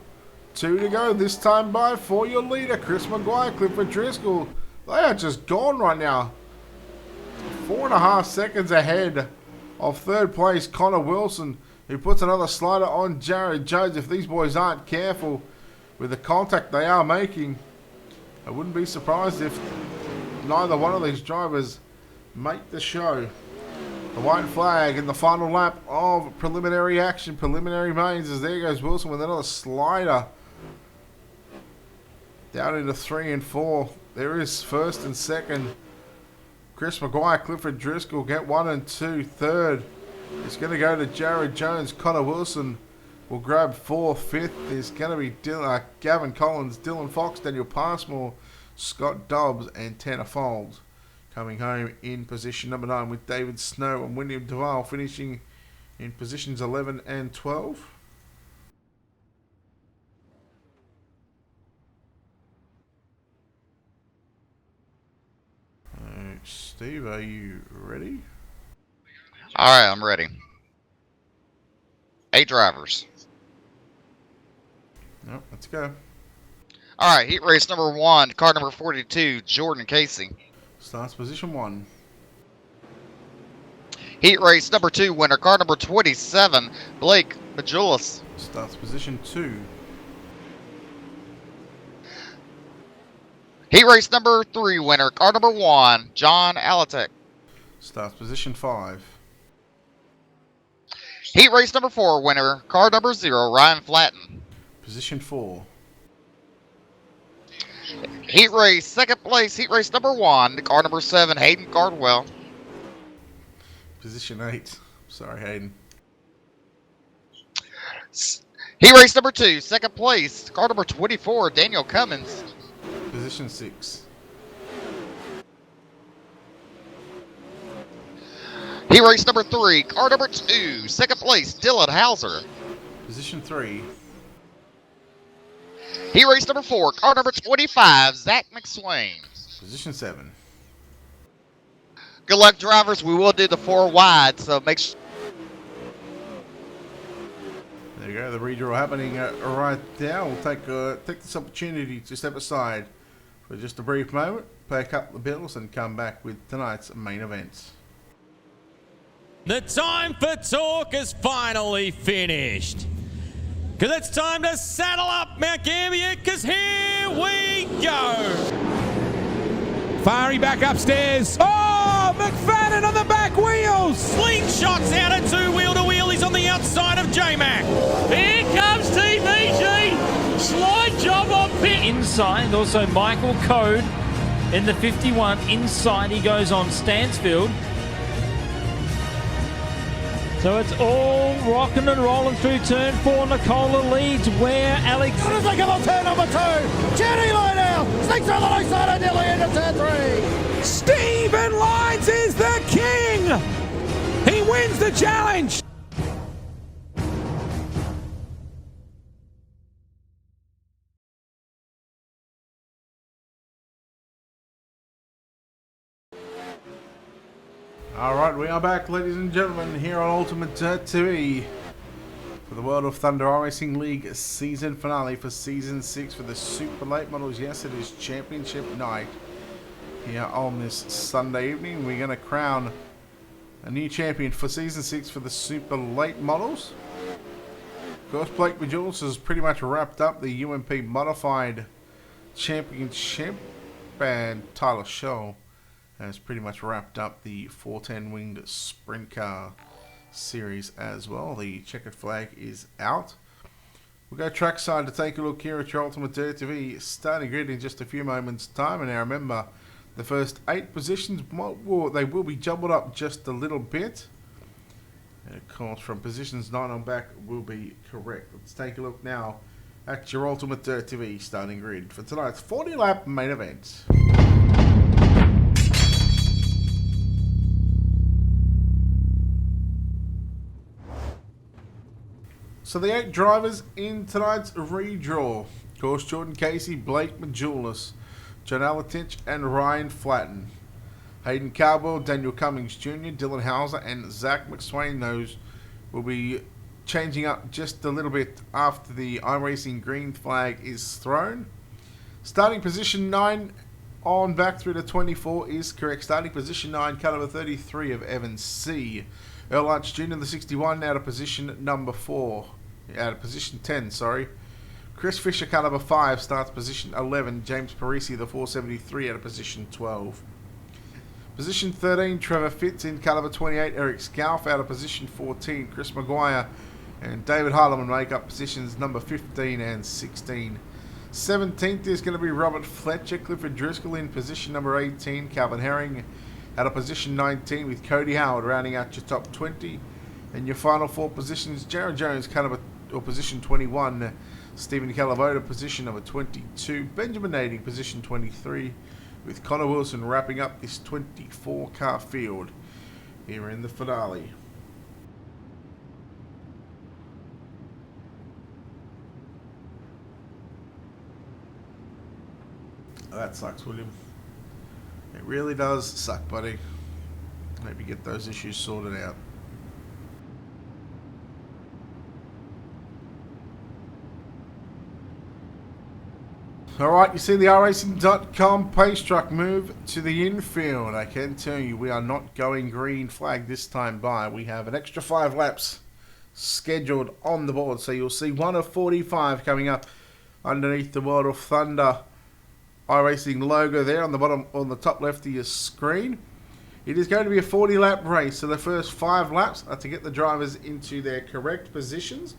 Speaker 4: 2 to go this time by for your leader, Chris Maguire, Clifford Driscoll. They are just gone right now. 4.5 seconds ahead of 3rd place, Connor Wilson, who puts another slider on Jared Jones. If these boys aren't careful with the contact they are making, I wouldn't be surprised if neither one of these drivers make the show. The white flag in the final lap of preliminary action, preliminary mains, as there goes Wilson with another slider down into 3 and 4. There is 1st and 2nd. Chris Maguire, Clifford Driscoll get 1 and 2. 3rd is going to go to Jared Jones. Connor Wilson will grab 4th. 5th is going to be Gavin Collins, Dylan Fox, Daniel Passmore, Scott Dobbs and Tanner Fold coming home in position number 9, with David Snow and William Duval finishing in positions 11 and 12. Steve, are you ready?
Speaker 5: Alright, I'm ready. 8 drivers.
Speaker 4: Yep, let's go.
Speaker 5: Alright, heat race number 1, car number 42, Jordan Casey.
Speaker 4: Starts position 1.
Speaker 5: Heat race number 2, winner, car number 27, Blake Majulis.
Speaker 4: Starts position 2.
Speaker 5: Heat race number 3 winner, car number 1, John Alatek.
Speaker 4: Starts position 5.
Speaker 5: Heat race number 4 winner, car number 0, Ryan Flatten.
Speaker 4: Position 4.
Speaker 5: Heat race, second place, heat race number 1, car number 7, Hayden Cardwell.
Speaker 4: Position 8. Sorry, Hayden.
Speaker 5: Heat race number 2, second place, car number 24, Daniel Cummins.
Speaker 4: Position 6.
Speaker 5: Heat race number 3, car number 2, second place, Dylan Hauser.
Speaker 4: Position 3.
Speaker 5: Heat race number 4, car number 25, Zach McSwain.
Speaker 4: Position 7.
Speaker 5: Good luck, drivers. We will do the 4 wide, so make sure.
Speaker 4: There you go, the redraw happening right now. We'll take this opportunity to step aside for just a brief moment, pay a couple of bills, and come back with tonight's main event.
Speaker 3: The time for talk is finally finished. Because it's time to saddle up Mount Gambier, because here we go. Fiery back upstairs. Oh, McFadden on the back wheels. Slingshots out at 2-wheel to wheel. He's on the outside of J-Mac.
Speaker 1: Here comes TVG. Slide job on pit. Inside, also Michael Code in the 51. Inside he goes on Stansfield. So it's all rocking and rolling through turn 4. Nicola leads where Alex...
Speaker 2: As they come on turn number 2, Jenny Lionel sneaks through the low side nearly into turn 3.
Speaker 3: Stephen Lyons is the king. He wins the challenge.
Speaker 4: Alright, we are back, ladies and gentlemen, here on Ultimate TV for the World of Thunder iRacing League season finale for Season 6 for the Super Late Models. Yes, it is Championship night here on this Sunday evening. We're going to crown a new champion for Season 6 for the Super Late Models. Of course, Blake Majulis has pretty much wrapped up the UMP Modified Championship, and Tyler Scholl has pretty much wrapped up the 410 winged sprint car series as well. The checkered flag is out. We'll go trackside to take a look here at your Ultimate TV starting grid in just a few moments time. And now remember, the first 8 positions, they will be jumbled up just a little bit. And of course from positions 9 on back will be correct. Let's take a look now at your Ultimate TV starting grid for tonight's 40 lap main event. So the 8 drivers in tonight's redraw. Of course, Jordan Casey, Blake Majulis, John Alatich, and Ryan Flatten. Hayden Cardwell, Daniel Cummings Jr., Dylan Hauser, and Zach McSwain. Those will be changing up just a little bit after the iRacing green flag is thrown. Starting position 9 on back through to 24 is correct. Starting position 9, car number 33 of Evan C. Earl Arch Jr., the 61, out of position number 4. Out of position 10, sorry. Chris Fisher, car number 5, starts position 11. James Parisi, the 473, out of position 12. Position 13, Trevor Fitz in car number 28. Eric Scalf, out of position 14. Chris Maguire and David Harleman make up positions number 15 and 16. 17th is going to be Robert Fletcher. Clifford Driscoll in position number 18. Calvin Herring out of position 19 with Cody Howard rounding out your top 20. And your final 4 positions, Jared Jones, position 21. Stephen Calavoda, position number 22. Benjamin Nading, position 23. With Connor Wilson wrapping up this 24 car field here in the finale. Oh, that sucks, William. It really does suck, buddy. Maybe get those issues sorted out. Alright, you see the iRacing.com pace truck move to the infield. I can tell you we are not going green flag this time by. We have an extra 5 laps scheduled on the board. So you'll see 1 of 45 coming up underneath the World of Thunder iRacing logo there on the bottom, on the top left of your screen. It is going to be a 40-lap race, so the first 5 laps are to get the drivers into their correct positions.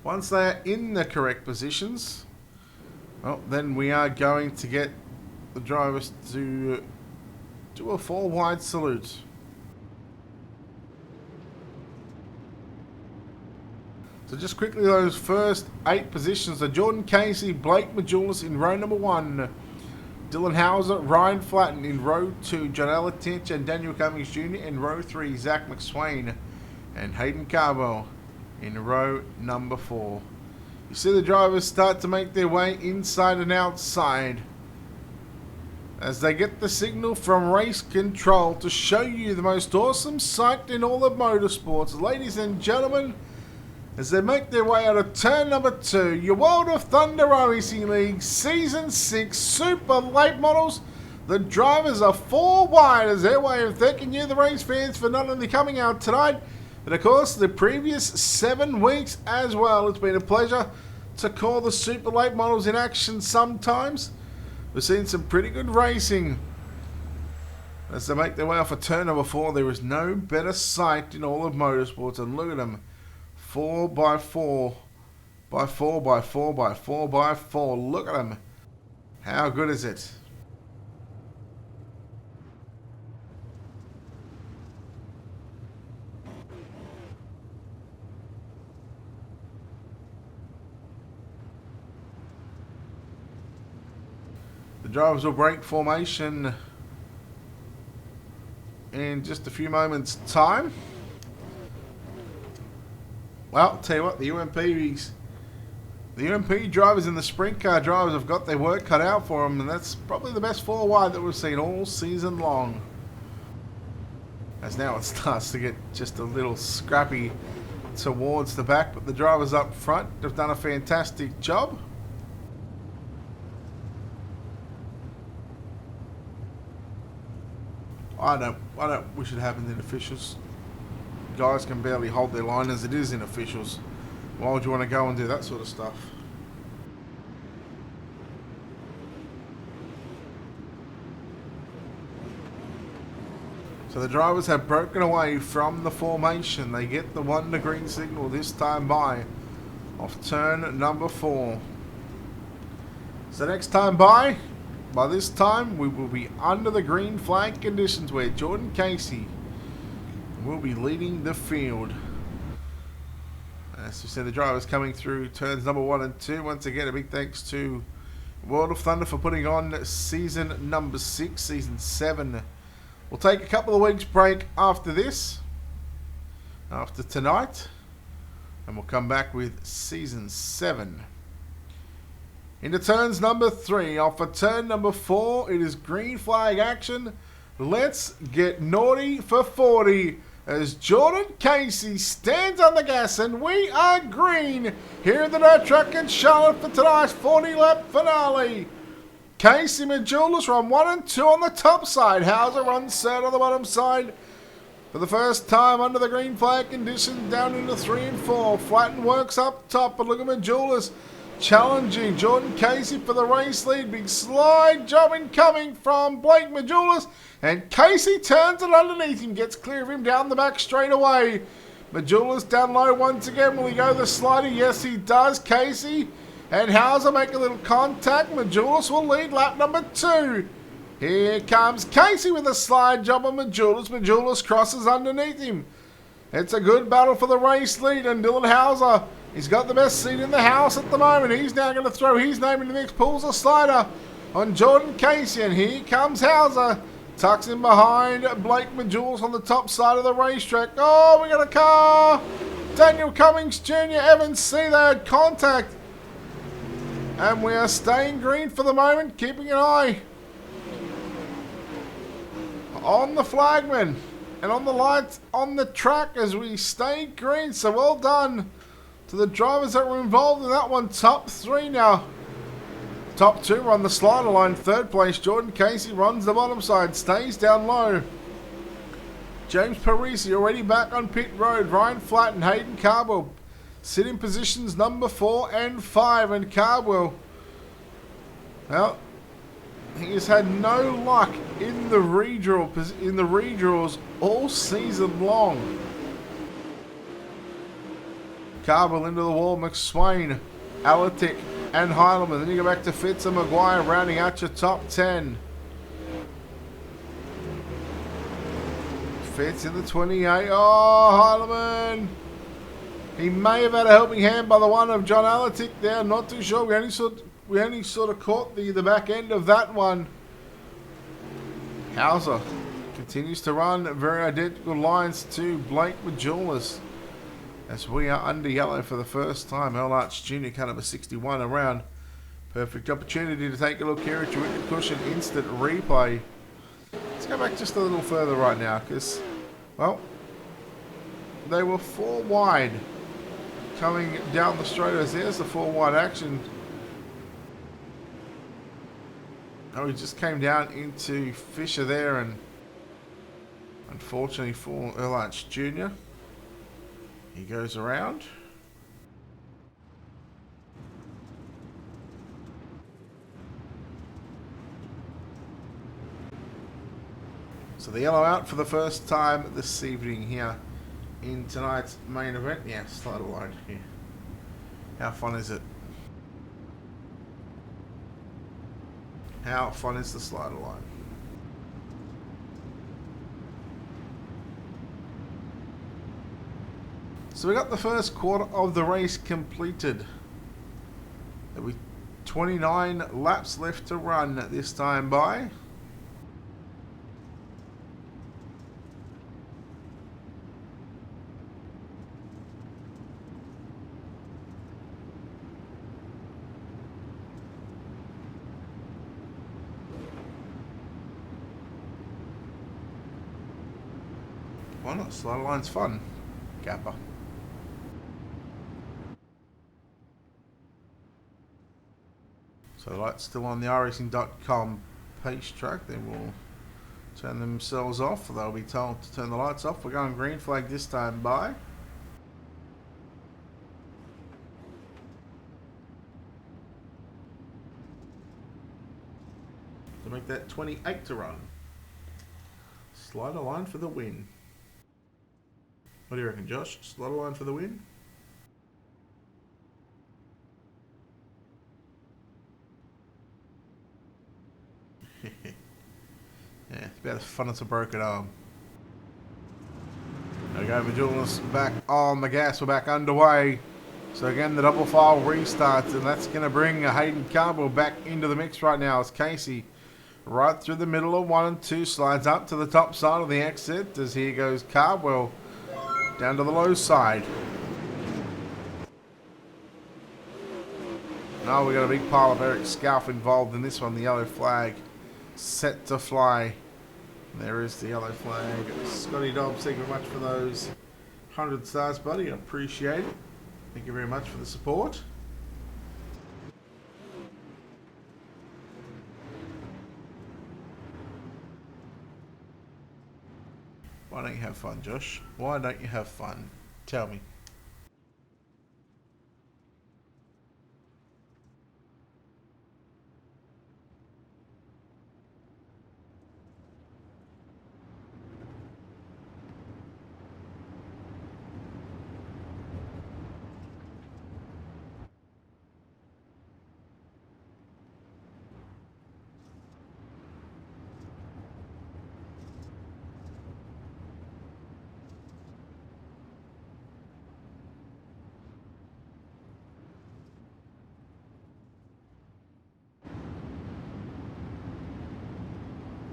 Speaker 4: Once they are in the correct positions, well, then we are going to get the drivers to do a 4-wide salute. So just quickly, those first 8 positions are Jordan Casey, Blake Majulis in row number 1, Dylan Hauser, Ryan Flatten in row 2, John Alatich and Daniel Cummings Jr. in row 3, Zach McSwain and Hayden Carwell in row number 4. You see the drivers start to make their way inside and outside as they get the signal from race control to show you the most awesome sight in all of motorsports. Ladies and gentlemen, as they make their way out of turn number 2, your World of Thunder Racing League Season 6 Super Late Models. The drivers are 4 wide as their way of thanking you, the race fans, for not only coming out tonight, but of course the previous 7 weeks as well. It's been a pleasure to call the Super Late Models in action sometimes. We've seen some pretty good racing. As they make their way off of turn number 4, there is no better sight in all of motorsports. And look at them. 4x4 by 4 by 4 by 4 by 4. Look at them. How good is it? The drivers will break formation in just a few moments' time. Well, I'll tell you what, the UMP drivers and the sprint car drivers have got their work cut out for them, and that's probably the best 4 wide that we've seen all season long. As now it starts to get just a little scrappy towards the back, but the drivers up front have done a fantastic job. I don't wish it happened in officials. Guys can barely hold their line as it is in officials. Why would you want to go and do that sort of stuff? So the drivers have broken away from the formation. They get the 1 to green signal this time by off turn number 4. So next time by this time we will be under the green flag conditions where Jordan Casey will be leading the field. As you see, the drivers coming through turns number 1 and 2. Once again, a big thanks to World of Thunder for putting on season number 6, season 7. We'll take a couple of weeks break after this, after tonight, and we'll come back with season 7. Into turns number 3. Off of turn number 4, it is green flag action. Let's get naughty for 40. As Jordan Casey stands on the gas, and we are green here at the Dirt Track in Charlotte for tonight's 40-lap finale. Casey Majulis run 1 and 2 on the top side. Hauser runs 3rd on the bottom side. For the first time under the green flag condition, down into 3 and 4. Flatten works up top, but look at Majulis challenging Jordan Casey for the race lead. Big slide job incoming from Blake Majulis. And Casey turns it underneath him, gets clear of him down the back straight away. Majulis down low once again. Will he go the slider? Yes, he does. Casey and Hauser make a little contact. Majulis will lead lap number 2. Here comes Casey with a slide job on Majulis. Majulis crosses underneath him. It's a good battle for the race lead, and Dylan Hauser, he's got the best seat in the house at the moment. He's now going to throw his name in the mix, pulls a slider on Jordan Casey, and here comes Hauser. Tucks in behind Blake Majulis on the top side of the racetrack. Oh, we got a car. Daniel Cummings Jr., Evans C, they had contact. And we are staying green for the moment, keeping an eye on the flagman and on the lights on the track as we stay green. So well done to the drivers that were involved in that one. Top 3 now. Top 2 are on the slider line. 3rd place, Jordan Casey runs the bottom side, stays down low. James Parisi already back on pit road. Ryan Flatten, Hayden Carwell sit in positions number 4 and 5, and Carwell Well, he has had no luck in the redraws all season long. Carville into the wall, McSwain, Alatic, and Heilemann. Then you go back to Fitz and Maguire rounding out your top 10. Fitz in the 28. Oh, Heilemann! He may have had a helping hand by the one of John Alatic there. Not too sure. We only sort of caught the back end of that one. Hauser continues to run very identical lines to Blake Majulis. As we are under yellow for the first time. Earl Arch Jr. cut number 61 around. Perfect opportunity to take a look here at your wicket cushion instant replay. Let's go back just a little further right now because, well, they were 4 wide coming down the straight. As there's the 4 wide action. Oh, he just came down into Fisher there, and unfortunately for Earl Arch Jr., he goes around. So the yellow out for the first time this evening here in tonight's main event. Yeah, slider line here. How fun is it? How fun is the slider line? So we got the first quarter of the race completed. There'll be 29 laps left to run at this time by. Why not? Slider line's fun. Gapper. So the light's still on the iRacing.com pace track. They will turn themselves off. They'll be told to turn the lights off. We're going green flag this time by. To make that 28 to run. Slider line for the win. What do you reckon, Josh? Slider line for the win? Yeah, it's about as fun as a broken arm. There we go, Majulis back on the gas. We're back underway. So again, the double file restarts, and that's going to bring Hayden Carville back into the mix right now as Casey right through the middle of 1 and 2 slides up to the top side of the exit as here goes Carville down to the low side. Now we got a big pile of Eric Scalf involved in this one. The yellow flag set to fly. There is the yellow flag. Scotty Dobbs, thank you very much for those 100 stars, buddy. I appreciate it. Thank you very much for the support. Why don't you have fun, Josh? Why don't you have fun? Tell me.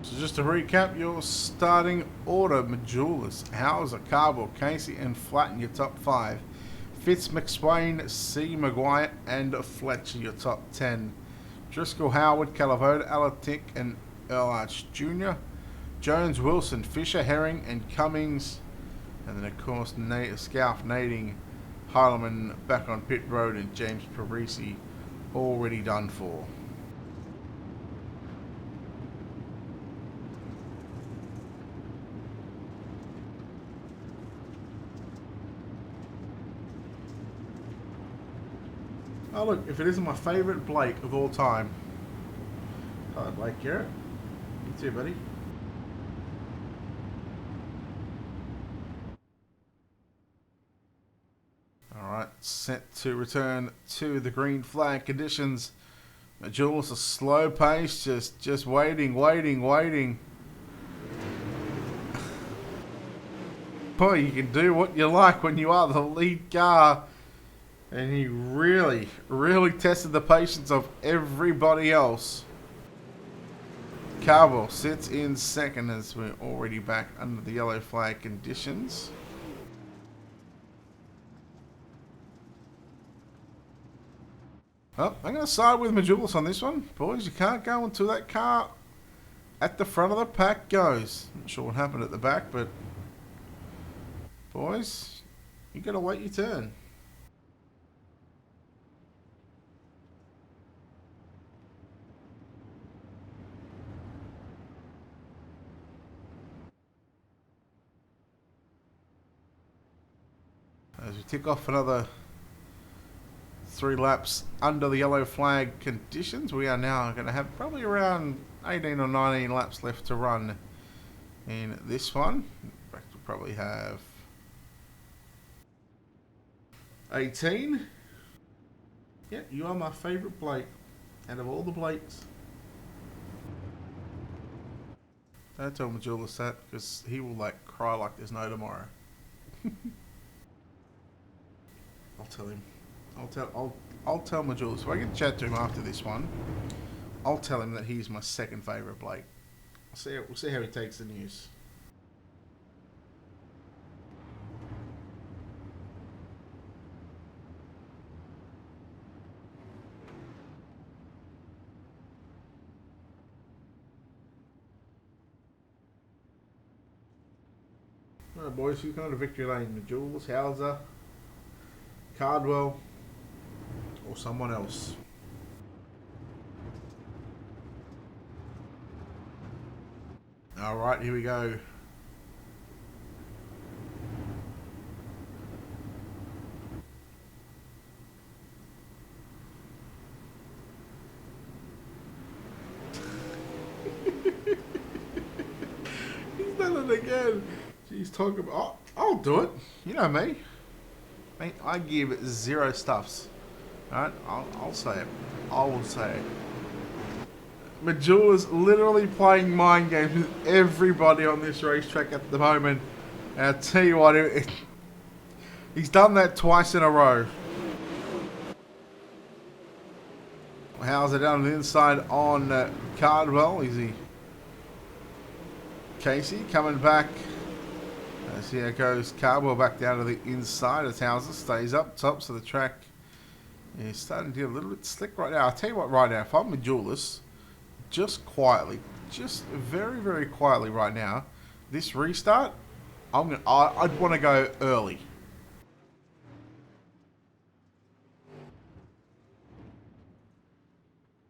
Speaker 4: So just to recap your starting order: Majulis, Hauser, Carville, Casey, and Flatten your top 5. Fitz, McSwain, C. Maguire, and Fletcher your top 10. Driscoll, Howard, Calavoda, Alatic, and Earl Arch Jr. Jones, Wilson, Fisher, Herring, and Cummings. And then of course Scalf, Nading, Heilemann back on pit road, and James Parisi already done for. Oh look, if it isn't my favourite Blake of all time. Hello, Blake Garrett. You too, buddy. Alright, set to return to the green flag conditions. Jules, a slow pace, just waiting. Boy, you can do what you like when you are the lead car. And he really tested the patience of everybody else. Carwell sits in second as we're already back under the yellow flag conditions. Well, I'm going to side with Majulis on this one. Boys, you can't go until that car at the front of the pack goes. Not sure what happened at the back, but boys, you got to wait your turn. As we tick off another 3 laps under the yellow flag conditions, we are now going to have probably around 18 or 19 laps left to run in this one. In fact, we'll probably have 18. Yeah, you are my favourite Blake out of all the Blakes. Don't tell Majulis that, because he will like cry like there's no tomorrow. I'll tell him. I'll tell Majulis. If I can chat to him after this one, I'll tell him that he's my second favourite Blake. We'll see how he takes the news. Alright boys, who's going to victory lane? Majulis, Hauser, Cardwell, or someone else? Alright, here we go. He's done it again. He's talking about, oh, I'll do it. You know me. Mate, I give 0 stuffs. Alright, I'll say it. I will say it. Majulis literally playing mind games with everybody on this racetrack at the moment. And I'll tell you what, he's done that twice in a row. How's it down the inside on Cardwell? Easy. Casey coming back. See how it goes. Cardwell back down to the inside as Hauser stays up top, so the track is starting to get a little bit slick right now. I'll tell you what right now, if I'm Majulis, just quietly, just very quietly right now, this restart, I'd want to go early.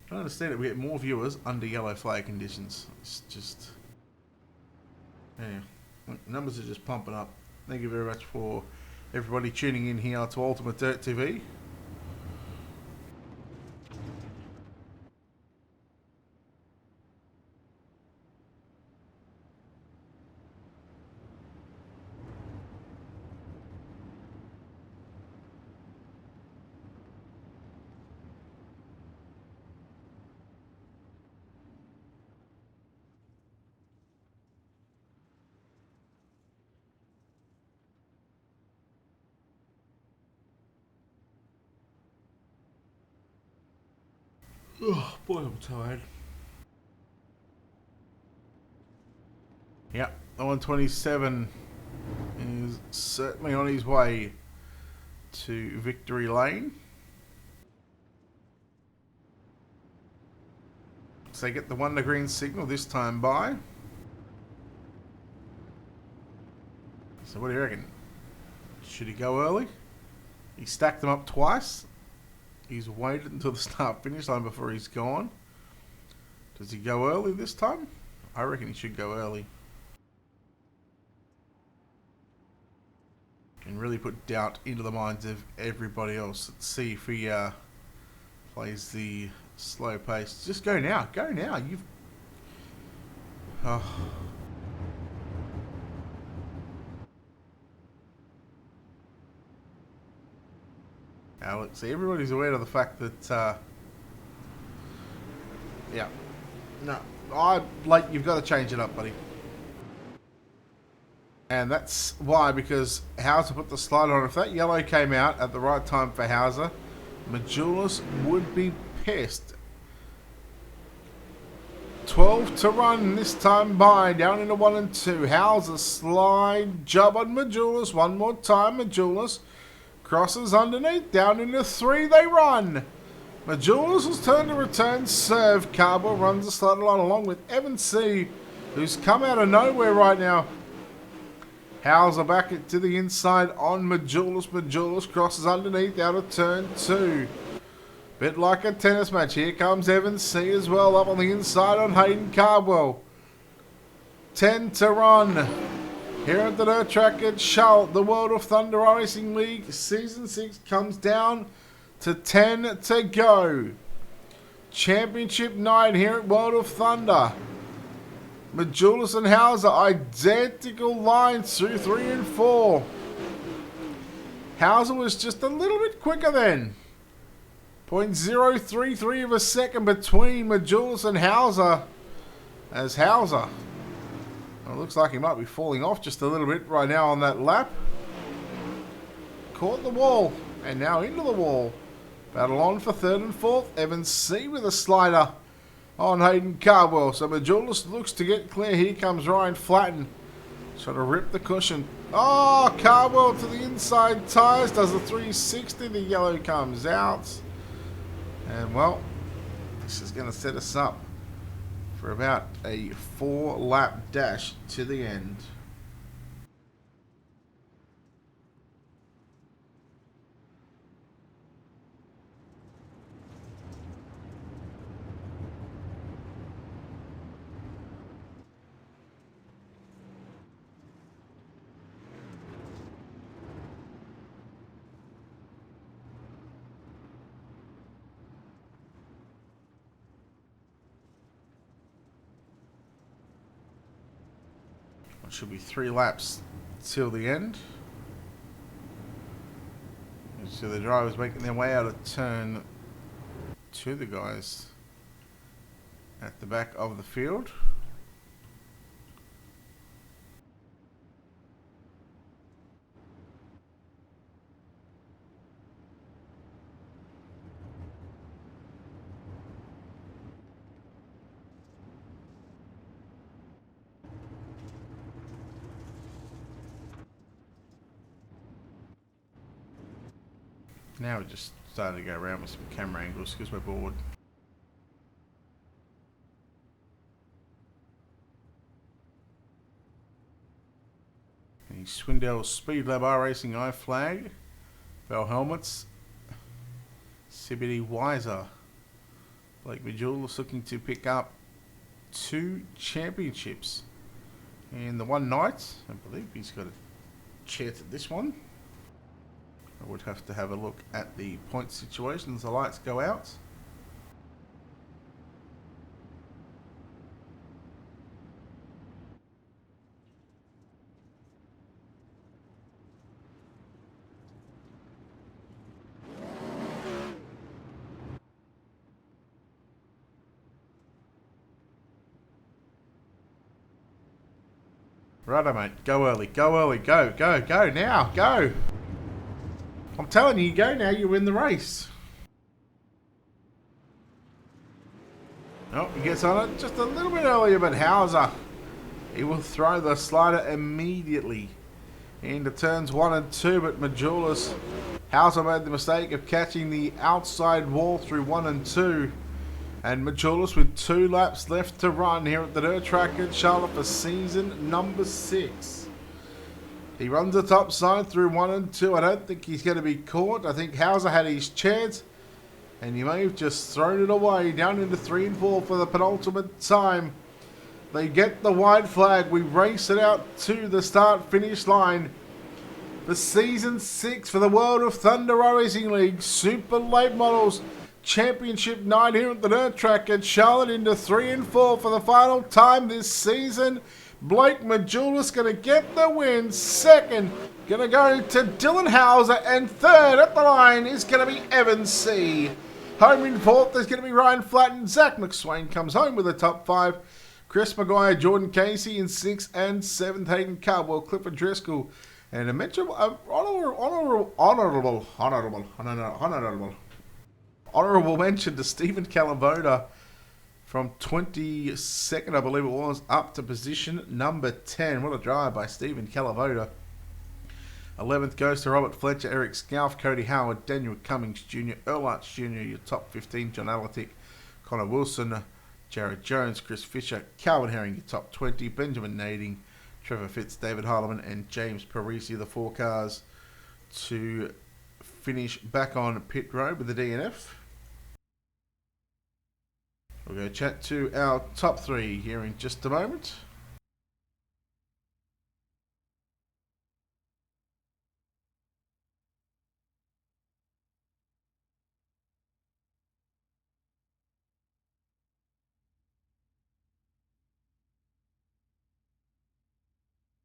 Speaker 4: I understand that we get more viewers under yellow flag conditions. It's just, yeah. Numbers are just pumping up. Thank you very much for everybody tuning in here to Ultimate Dirt TV. Oh, boy, I'm tired. Yep, the 127 is certainly on his way to victory lane. So they get the Wonder Green signal this time by. So what do you reckon? Should he go early? He stacked them up twice. He's waited until the start-finish line before he's gone. Does he go early this time? I reckon he should go early. And really put doubt into the minds of everybody else. Let's see if he plays the Slow pace. Just go now. Go now. You've... Oh. Alex, everybody's aware of the fact that, yeah. No. You've got to change it up, buddy. And that's why, because Hauser put the slider on. If that yellow came out at the right time for Hauser, Majulis would be pissed. 12 to run this time by, down into 1 and 2. Hauser slide job on Majulis. One more time, Majulis crosses underneath, down into 3 they run. Majulis' turn to return serve. Carbo runs the slider line along with Evan C, who's come out of nowhere right now. Hauser back to the inside on Majulis. Majulis crosses underneath out of turn 2. Bit like a tennis match. Here comes Evan C as well up on the inside on Hayden Cardwell. 10 to run. Here at the dirt track at Charlotte, the World of Thunder Racing League Season 6 comes down to 10 to go. Championship night here at World of Thunder. Majulis and Hauser, identical lines through 3 and 4. Hauser was just a little bit quicker then. 0.033 of a second between Majulis and Hauser. As Hauser, well, it looks like he might be falling off just a little bit right now on that lap. Caught the wall, and now into the wall. Battle on for 3rd and 4th. Evan C with a slider on Hayden Cardwell. So Majulis looks to get clear. Here comes Ryan Flatten. Trying to rip the cushion. Oh, Cardwell to the inside tyres. Does the 360. The yellow comes out. And, well, this is going to set us up for about a 4-lap dash to the end. Should be 3 laps till the end. So the drivers making their way out of turn 2, the guys at the back of the field. Now we're just starting to go around with some camera angles because we're bored. The Swindell Speed Lab R Racing I flag. Bell helmets. CBD Weiser. Blake Majulis looking to pick up 2 championships. And the one night, I believe he's got a chance at this one. I would have to have a look at the point situation as the lights go out. Righto, mate. Go early. Go early. Go. Go. Go now. Go. I'm telling you, go now, you win the race. Oh, he gets on it just a little bit earlier, but Hauser, he will throw the slider immediately into turns 1 and 2, but Majulis, Hauser made the mistake of catching the outside wall through 1 and 2, and Majulis with 2 laps left to run here at the dirt track at Charlotte for season number 6. He runs the top side through 1 and 2. I don't think he's going to be caught. I think Hauser had his chance, and he may have just thrown it away down into 3 and 4 for the penultimate time. They get the white flag. We race it out to the start-finish line for Season 6 for the World of Thunder Racing League Super Late Models championship night here at the Dirt Track at Charlotte into 3 and 4 for the final time this season. Blake Majulis going to get the win. Second, going to go to Dylan Hauser. And third at the line is going to be Evan C. Home in fourth, there's going to be Ryan Flatten. Zach McSwain comes home with the top 5. Chris Maguire, Jordan Casey in 6th and 7th. Hayden Cardwell, Clifford Driscoll. And a mention, honourable mention to Stephen Calavoda from 22nd, I believe it was, up to position number 10. What a drive by Stephen Calavoda. 11th goes to Robert Fletcher, Eric Scalf, Cody Howard, Daniel Cummings Jr., Earl Arch Jr., your top 15, John Alatic, Connor Wilson, Jared Jones, Chris Fisher, Calvin Herring, your top 20, Benjamin Nading, Trevor Fitz, David Harleman, and James Parisi, the 4 cars to finish back on pit road with the DNF. We'll go chat to our top 3 here in just a moment.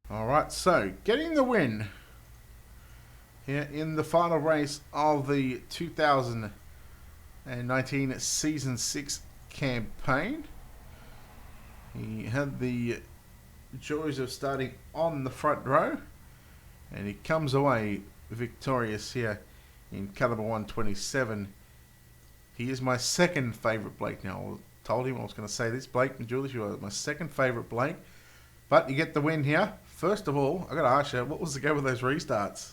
Speaker 4: Alright, so getting the win here in the final race of the 2019 Season 6 campaign. He had the joys of starting on the front row, and he comes away victorious here in car number 127. He is my second favourite Blake. Now, I told him I was going to say this. Blake Majulis, you are my second favourite Blake. But you get the win here. First of all, I got to ask you, what was the go with those restarts?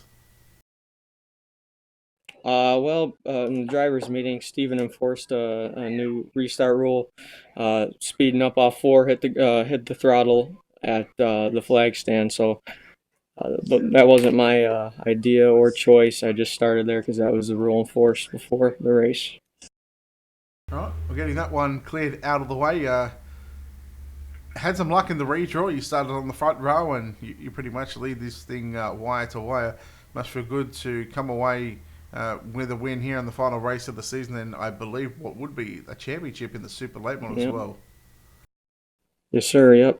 Speaker 6: In the drivers' meeting, Steven enforced a new restart rule, speeding up off 4, hit the throttle at the flag stand. So that wasn't my idea or choice. I just started there because that was the rule enforced before the race.
Speaker 4: All right, we're getting that one cleared out of the way. Had some luck in the redraw. You started on the front row, and you pretty much lead this thing wire to wire. Must feel good to come away with a win here in the final race of the season, and I believe what would be a championship in the Super Late Model as well.
Speaker 6: Yes, sir. Yep.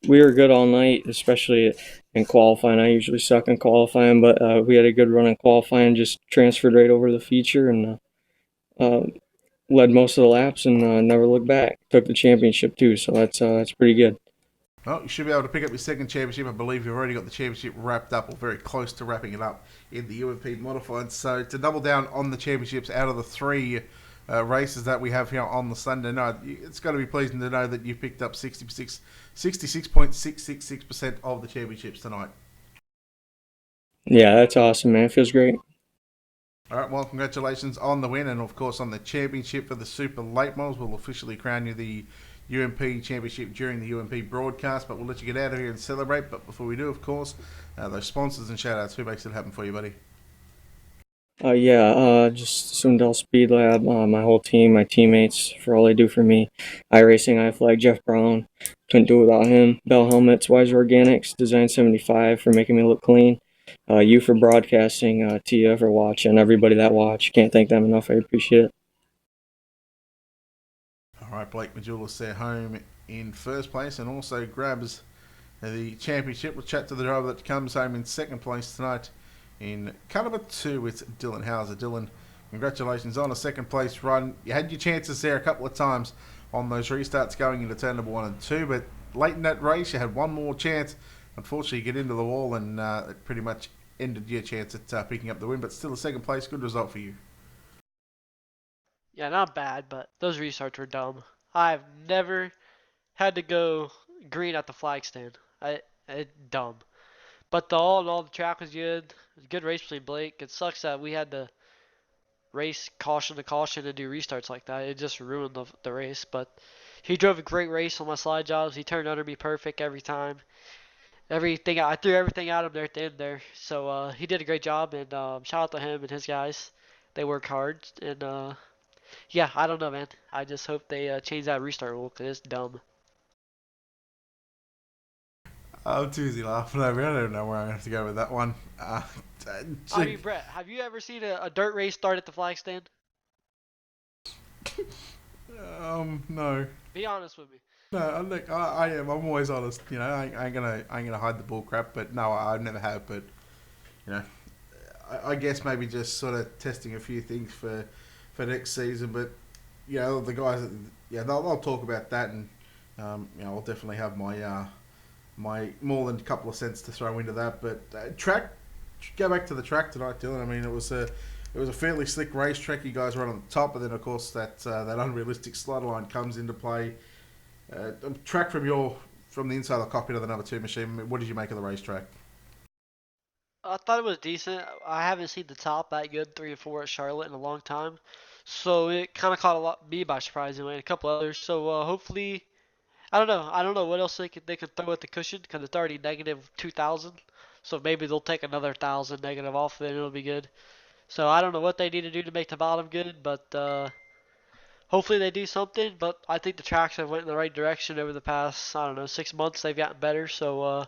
Speaker 6: We were good all night, especially in qualifying. I usually suck in qualifying, but we had a good run in qualifying. Just transferred right over to the feature and led most of the laps and never looked back. Took the championship too, so that's pretty good.
Speaker 4: Well, you should be able to pick up your second championship. I believe you've already got the championship wrapped up, or very close to wrapping it up in the UMP Modified. So to double down on the championships out of the 3 races that we have here on the Sunday night, it's got to be pleasing to know that you picked up 66.666% of the championships tonight.
Speaker 6: Yeah, that's awesome, man. It feels great.
Speaker 4: All right, well, congratulations on the win and, of course, on the championship for the Super Late Models. We'll officially crown you the UMP Championship during the UMP broadcast, but we'll let you get out of here and celebrate. But before we do, of course, those sponsors and shout-outs, who makes it happen for you, buddy?
Speaker 6: Just Sundell Speed Lab, my whole team, my teammates, for all they do for me. iRacing, iFlag, Jeff Brown, couldn't do it without him. Bell Helmets, Wiser Organics, Design 75 for making me look clean. You for broadcasting, Tia for watching, everybody that watch. Can't thank them enough. I appreciate it.
Speaker 4: All right, Blake Majulis there home in first place and also grabs the championship. We'll chat to the driver that comes home in second place tonight in car number 2. It's Dylan Hauser. Dylan, congratulations on a second place run. You had your chances there a couple of times on those restarts going into turn number 1 and 2, but late in that race you had one more chance. Unfortunately, you get into the wall and it pretty much ended your chance at picking up the win, but still a second place. Good result for you.
Speaker 7: Yeah, not bad, but those restarts were dumb. I've never had to go green at the flag stand. Dumb. But all in all, the track was good. It was a good race between Blake. It sucks that we had to race caution to caution and do restarts like that. It just ruined the race. But he drove a great race on my slide jobs. He turned under me perfect every time. I threw everything at him there at the end there. So he did a great job, and shout out to him and his guys. They work hard, and yeah, I don't know, man. I just hope they change that restart rule because it's dumb.
Speaker 4: I'm too easy laughing over. I don't know where I'm going to have to go with that one.
Speaker 7: I mean, Brett, have you ever seen a dirt race start at the flag stand?
Speaker 4: No.
Speaker 7: Be honest with me.
Speaker 4: No, I am. I'm always honest. You know, I ain't gonna hide the bull crap. But no, I never have. But you know, I guess maybe just sort of testing a few things for next season. But you know, the guys, yeah, they'll talk about that, and you know, I'll definitely have my more than a couple of cents to throw into that. But track, go back to the track tonight, Dylan. I mean, it was a fairly slick racetrack. You guys were on the top, and then of course that unrealistic slider line comes into play. Track from the inside of the cockpit of the number 2 machine. What did you make of the racetrack?
Speaker 7: I thought it was decent. I haven't seen the top that good 3 and 4 at Charlotte in a long time, so it kind of caught me by surprise anyway, and a couple others. So hopefully, I don't know what else they could throw at the cushion because it's already negative 2,000. So maybe they'll take another 1,000 negative off of it and it'll be good. So I don't know what they need to do to make the bottom good, but hopefully they do something. But I think the tracks have went in the right direction over the past, I don't know, 6 months. They've gotten better. So as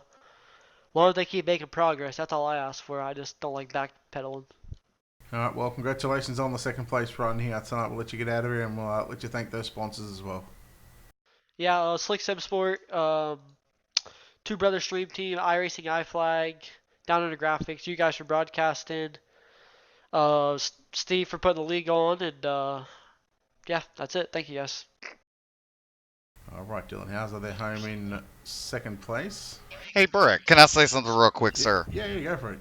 Speaker 7: long as they keep making progress, that's all I ask for. I just don't like backpedaling.
Speaker 4: All right, well, congratulations on the second place run here tonight. We'll let you get out of here, and we'll let you thank those sponsors as well.
Speaker 7: Yeah, Slick Sim Sport, Two Brothers Stream Team, iRacing, iFlag, Down Under Graphics. You guys for broadcasting. Steve for putting the league on, and yeah, that's it. Thank you, guys.
Speaker 4: All right, Dylan Hauser, they're home in second place.
Speaker 5: Hey, Brick, can I say something real quick, sir?
Speaker 4: Yeah, go for it.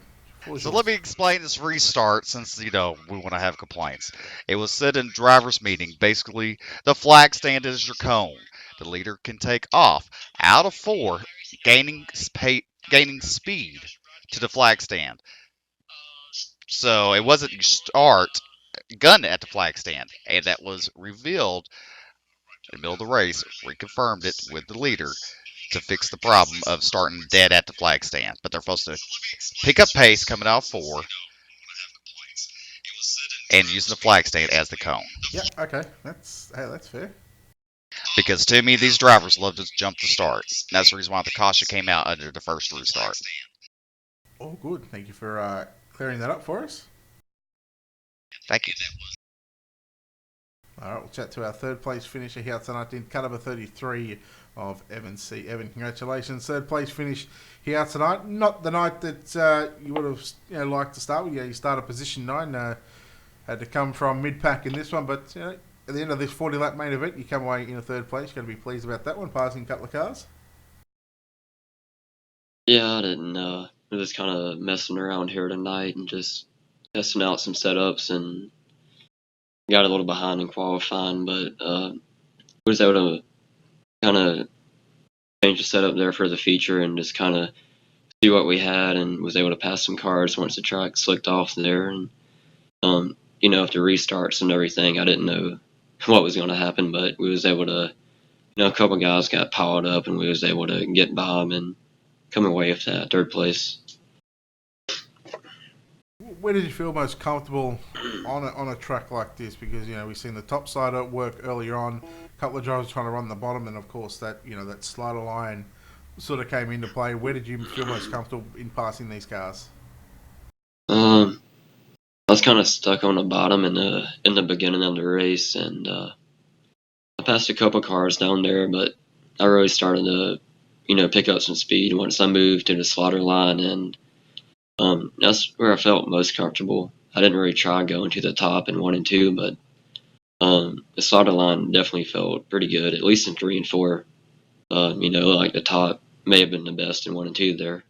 Speaker 5: So let me explain this restart since, you know, we want to have complaints. It was said in driver's meeting, basically, the flag stand is your cone. The leader can take off out of 4, gaining speed to the flag stand. So it wasn't you start gun at the flag stand, and that was revealed in the middle of the race. Reconfirmed it with the leader to fix the problem of starting dead at the flag stand. But they're supposed to pick up pace coming out of 4 and using the flag stand as the cone.
Speaker 4: Yeah, okay, that's fair.
Speaker 5: Because to me, these drivers love to jump the start. That's the reason why the caution came out under the first restart.
Speaker 4: Oh, good. Thank you for clearing that up for us.
Speaker 5: Thank you.
Speaker 4: All right, we'll chat to our third place finisher here tonight in car number 33 of Evan C. Evan, congratulations. Third place finish here tonight. Not the night that you would have liked to start with. Yeah, you started position 9. Had to come from mid-pack in this one, but at the end of this 40-lap main event, you come away in a third place. You're going to be pleased about that one, passing a couple of cars.
Speaker 8: Yeah, I didn't. We're just kind of messing around here tonight and just testing out some setups, and got a little behind in qualifying, but we was able to kind of change the setup there for the feature and just kind of see what we had, and was able to pass some cars once the track slicked off there. And after restarts and everything, I didn't know what was going to happen, but we was able to, a couple guys got piled up, and we was able to get by them and come away with that third place.
Speaker 4: Where did you feel most comfortable on a track like this? Because we've seen the top side work earlier on, a couple of drivers trying to run the bottom, and of course that that slider line sort of came into play. Where did you feel most comfortable in passing these cars?
Speaker 8: I was kind of stuck on the bottom in the beginning of the race, and I passed a couple cars down there, but I really started to pick up some speed once I moved to the slider line, and that's where I felt most comfortable. I didn't really try going to the top in 1 and 2, but the slider line definitely felt pretty good, at least in 3 and 4. Like the top may have been the best in 1 and 2 there.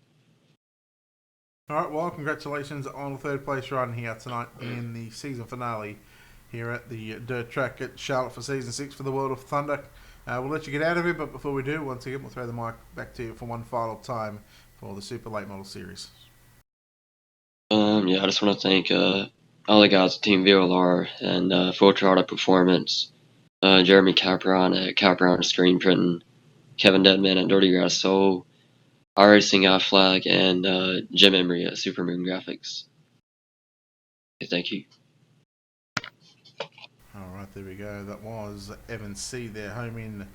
Speaker 4: All right, well, congratulations on the third place run here tonight in the season finale here at the dirt track at Charlotte for season 6 for the World of Thunder. We'll let you get out of here, but before we do, once again, we'll throw the mic back to you for one final time for the Super Late Model Series.
Speaker 8: I just want to thank all the guys at Team VLR and Full Throttle Performance, Jeremy Capron at Capron Screen Printing, Kevin Deadman at Dirty Grass Soul, iRacing iFlag, and Jim Emery at Supermoon Graphics. Okay, thank you.
Speaker 4: All right, there we go. That was Evan C. there, home in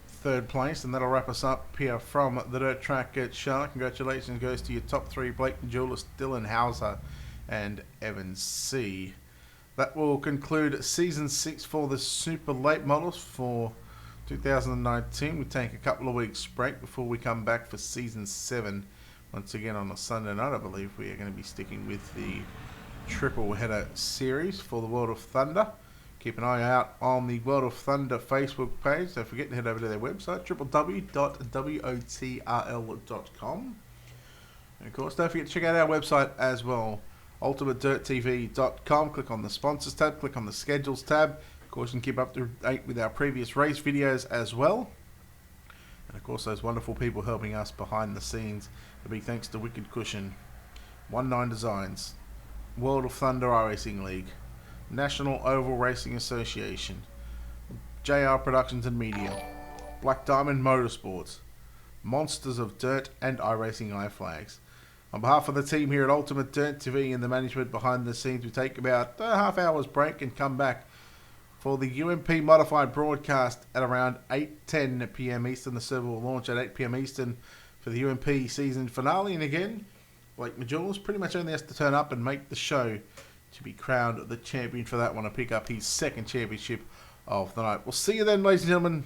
Speaker 4: third place, and that'll wrap us up here from the dirt track at Charlotte. Congratulations goes to your top 3, Blake Julis, Dylan Hauser, and Evan C. That will conclude Season 6 for the Super Late Models for 2019. We take a couple of weeks break before we come back for Season 7. Once again on a Sunday night, I believe we are going to be sticking with the triple header series for the World of Thunder. Keep an eye out on the World of Thunder Facebook page. Don't forget to head over to their website, www.wotrl.com. And of course, don't forget to check out our website as well, ultimatedirttv.com. Click on the sponsors tab, click on the schedules tab. Of course, you can keep up to date with our previous race videos as well. And of course, those wonderful people helping us behind the scenes. A big thanks to Wicked Cushion, 19 Designs, World of Thunder iRacing League, National Oval Racing Association, JR Productions and Media, Black Diamond Motorsports, Monsters of Dirt and iRacing iFlags. On behalf of the team here at Ultimate Dirt TV and the management behind the scenes, we take about a half hour's break and come back for the UMP modified broadcast at around 8:10 p.m. Eastern. The server will launch at 8 p.m. Eastern for the UMP season finale. And again, Blake Majulis pretty much only has to turn up and make the show to be crowned the champion for that one and pick up his second championship of the night. We'll see you then, ladies and gentlemen.